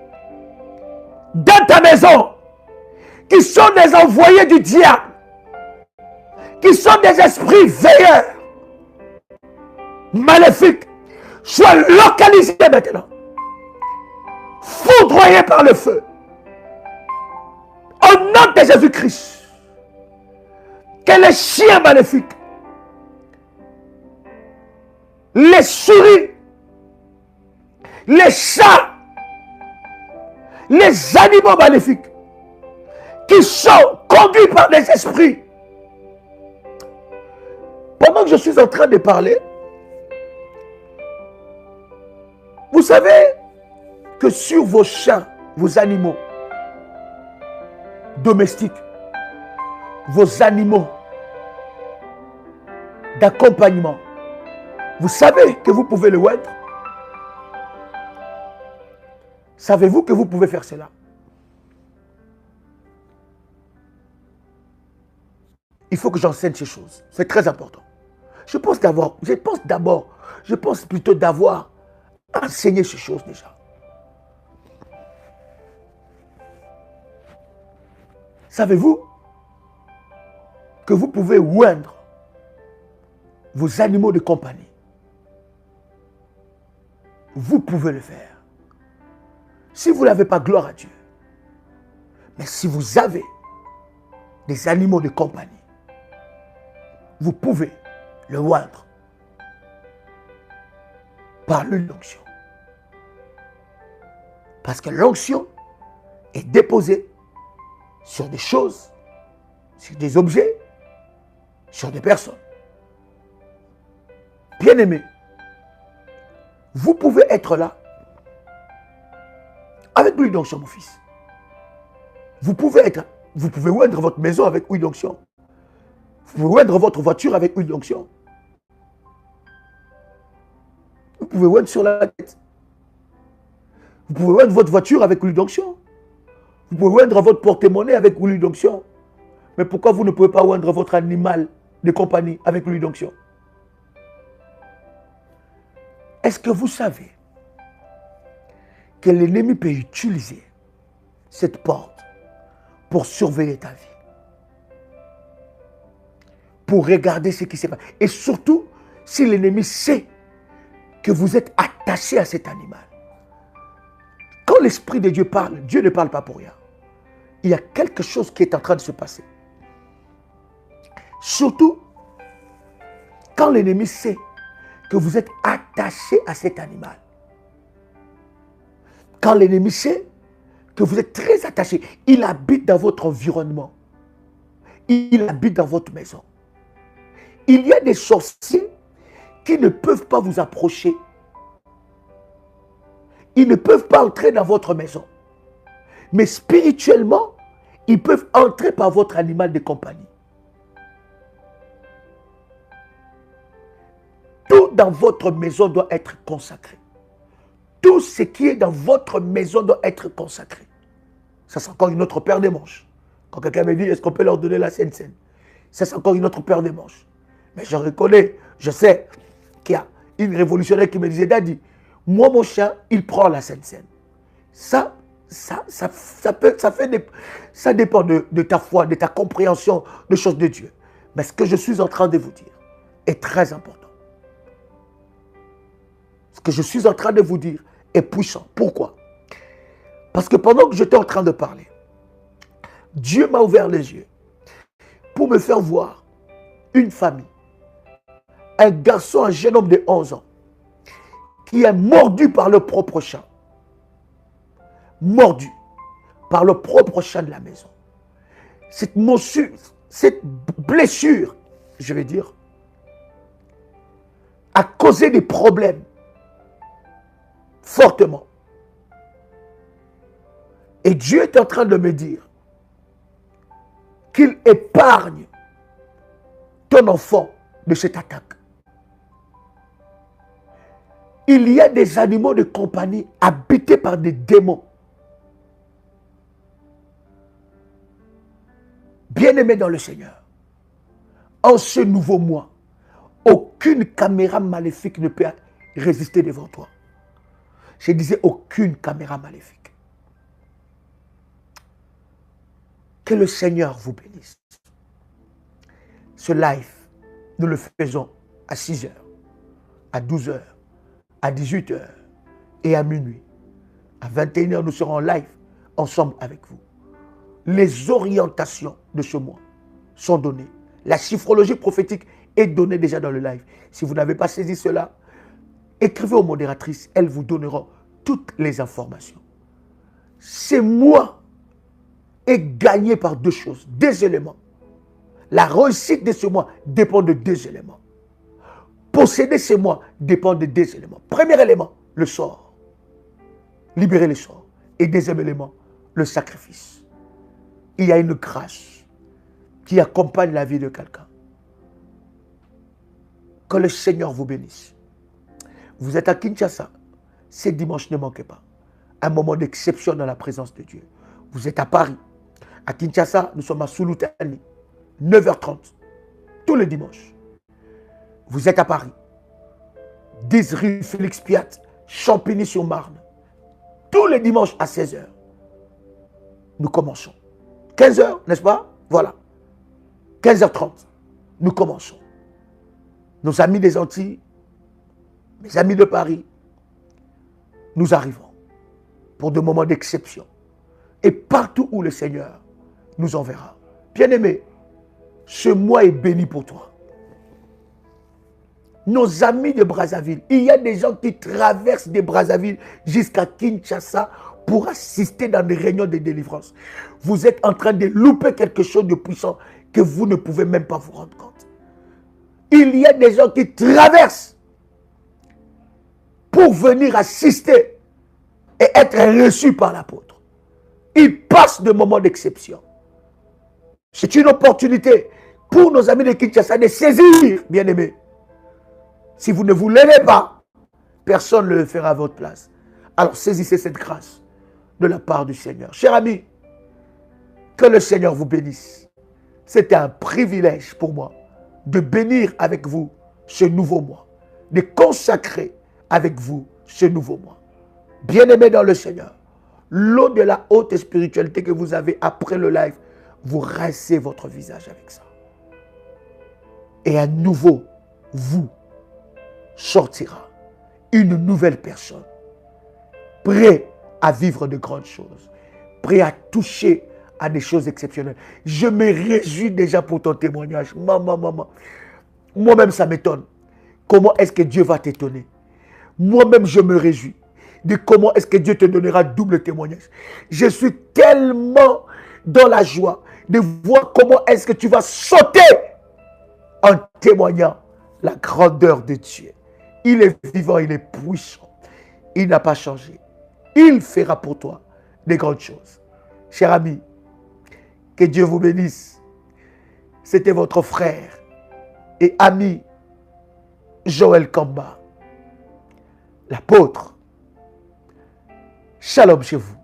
dans ta maison, qui sont des envoyés du diable, qui sont des esprits veilleurs maléfiques, soient localisés maintenant, foudroyés par le feu. Au nom de Jésus-Christ, que les chiens maléfiques, les souris, les chats, les animaux maléfiques qui sont conduits par des esprits Pendant que je suis en train de parler, vous savez que sur vos chiens, vos animaux domestiques, vos animaux d'accompagnement, vous savez que vous pouvez le oindre. Savez-vous que vous pouvez faire cela? Il faut que j'enseigne ces choses. C'est très important. Je pense plutôt d'avoir enseigné ces choses déjà. Savez-vous que vous pouvez oindre vos animaux de compagnie? Vous pouvez le faire. Si vous n'avez pas, gloire à Dieu. Mais si vous avez des animaux de compagnie, vous pouvez le oindre par l'huile d'onction. Parce que l'onction est déposée sur des choses, sur des objets, sur des personnes. Bien-aimés, vous pouvez être là avec l'huile d'onction, mon fils. Vous pouvez oindre votre maison avec huile d'onction. Vous pouvez oindre votre voiture avec huile d'onction. Vous pouvez oindre sur la tête. Vous pouvez oindre votre voiture avec l'huile d'onction. Vous pouvez oindre votre porte-monnaie avec l'huile d'onction. Mais pourquoi vous ne pouvez pas oindre votre animal de compagnie avec l'huile d'onction? Est-ce que vous savez que l'ennemi peut utiliser cette porte pour surveiller ta vie? Pour regarder ce qui se passe. Et surtout, si l'ennemi sait que vous êtes attaché à cet animal. Quand l'Esprit de Dieu parle, Dieu ne parle pas pour rien. Il y a quelque chose qui est en train de se passer. Surtout, quand l'ennemi sait que vous êtes attaché à cet animal. Quand l'ennemi sait que vous êtes très attaché, il habite dans votre environnement. Il habite dans votre maison. Il y a des sorciers qui ne peuvent pas vous approcher. Ils ne peuvent pas entrer dans votre maison. Mais spirituellement, ils peuvent entrer par votre animal de compagnie. Tout dans votre maison doit être consacré. Tout ce qui est dans votre maison doit être consacré. Ça, c'est encore une autre paire de manches. Quand quelqu'un me dit, est-ce qu'on peut leur donner la Sainte Seine? Ça, c'est encore une autre paire de manches. Mais je reconnais, je sais qu'il y a une révolutionnaire qui me disait, Daddy, moi, mon chien, il prend la Sainte Seine. Ça dépend de ta foi, de ta compréhension des choses de Dieu. Mais ce que je suis en train de vous dire est très important. Ce que je suis en train de vous dire est puissant. Pourquoi? Parce que pendant que j'étais en train de parler, Dieu m'a ouvert les yeux pour me faire voir une famille, un garçon, un jeune homme de 11 ans, qui est mordu par le propre chat. Mordu par le propre chat de la maison. Cette morsure, cette blessure, je vais dire, a causé des problèmes fortement. Et Dieu est en train de me dire qu'il épargne ton enfant de cette attaque. Il y a des animaux de compagnie habités par des démons. Bien-aimés dans le Seigneur, en ce nouveau mois, aucune caméra maléfique ne peut résister devant toi. Je disais aucune caméra maléfique. Que le Seigneur vous bénisse. Ce live, nous le faisons à 6h, à 12h, à 18h et à minuit. À 21h, nous serons en live ensemble avec vous. Les orientations de ce mois sont données. La chiffrologie prophétique est donnée déjà dans le live. Si vous n'avez pas saisi cela, écrivez aux modératrices, elles vous donneront toutes les informations. Ce mois est gagné par deux choses, deux éléments. La réussite de ce mois dépend de deux éléments. posséder chez moi dépend de deux éléments. Premier élément, le sort. Libérer le sort. Et deuxième élément, le sacrifice. Il y a une grâce qui accompagne la vie de quelqu'un. Que le Seigneur vous bénisse. Vous êtes à Kinshasa. Ce dimanche, ne manquez pas. Un moment d'exception dans la présence de Dieu. Vous êtes à Paris. À Kinshasa, nous sommes à Sulutani. 9h30. Tous les dimanches. Vous êtes à Paris. 10 rue Félix Piat, Champigny-sur-Marne. Tous les dimanches à 16h. Nous commençons. 15h, n'est-ce pas? Voilà. 15h30. Nous commençons. Nos amis des Antilles, mes amis de Paris, nous arrivons pour des moments d'exception. Et partout où le Seigneur nous enverra. Bien-aimé, ce mois est béni pour toi. Nos amis de Brazzaville, il y a des gens qui traversent de Brazzaville jusqu'à Kinshasa pour assister dans des réunions de délivrance. Vous êtes en train de louper quelque chose de puissant que vous ne pouvez même pas vous rendre compte. Il y a des gens qui traversent pour venir assister et être reçus par l'apôtre. Ils passent de moments d'exception. C'est une opportunité pour nos amis de Kinshasa de saisir, bien-aimés. Si vous ne vous levez pas, personne ne le fera à votre place. Alors saisissez cette grâce de la part du Seigneur. Chers amis, que le Seigneur vous bénisse. C'était un privilège pour moi de bénir avec vous ce nouveau mois, de consacrer avec vous ce nouveau mois. Bien-aimés dans le Seigneur, l'eau de la haute spiritualité que vous avez après le live, vous rincez votre visage avec ça. Et un nouveau vous sortira. Une nouvelle personne. Prêt à vivre de grandes choses. Prêt à toucher à des choses exceptionnelles. Je me réjouis déjà pour ton témoignage. Maman. Moi-même, ça m'étonne. Comment est-ce que Dieu va t'étonner? Moi-même, je me réjouis de comment est-ce que Dieu te donnera double témoignage. Je suis tellement dans la joie de voir comment est-ce que tu vas sauter en témoignant la grandeur de Dieu. Il est vivant, il est puissant. Il n'a pas changé. Il fera pour toi des grandes choses. Cher ami, que Dieu vous bénisse. C'était votre frère et ami Joël Kamba, l'apôtre. Shalom chez vous.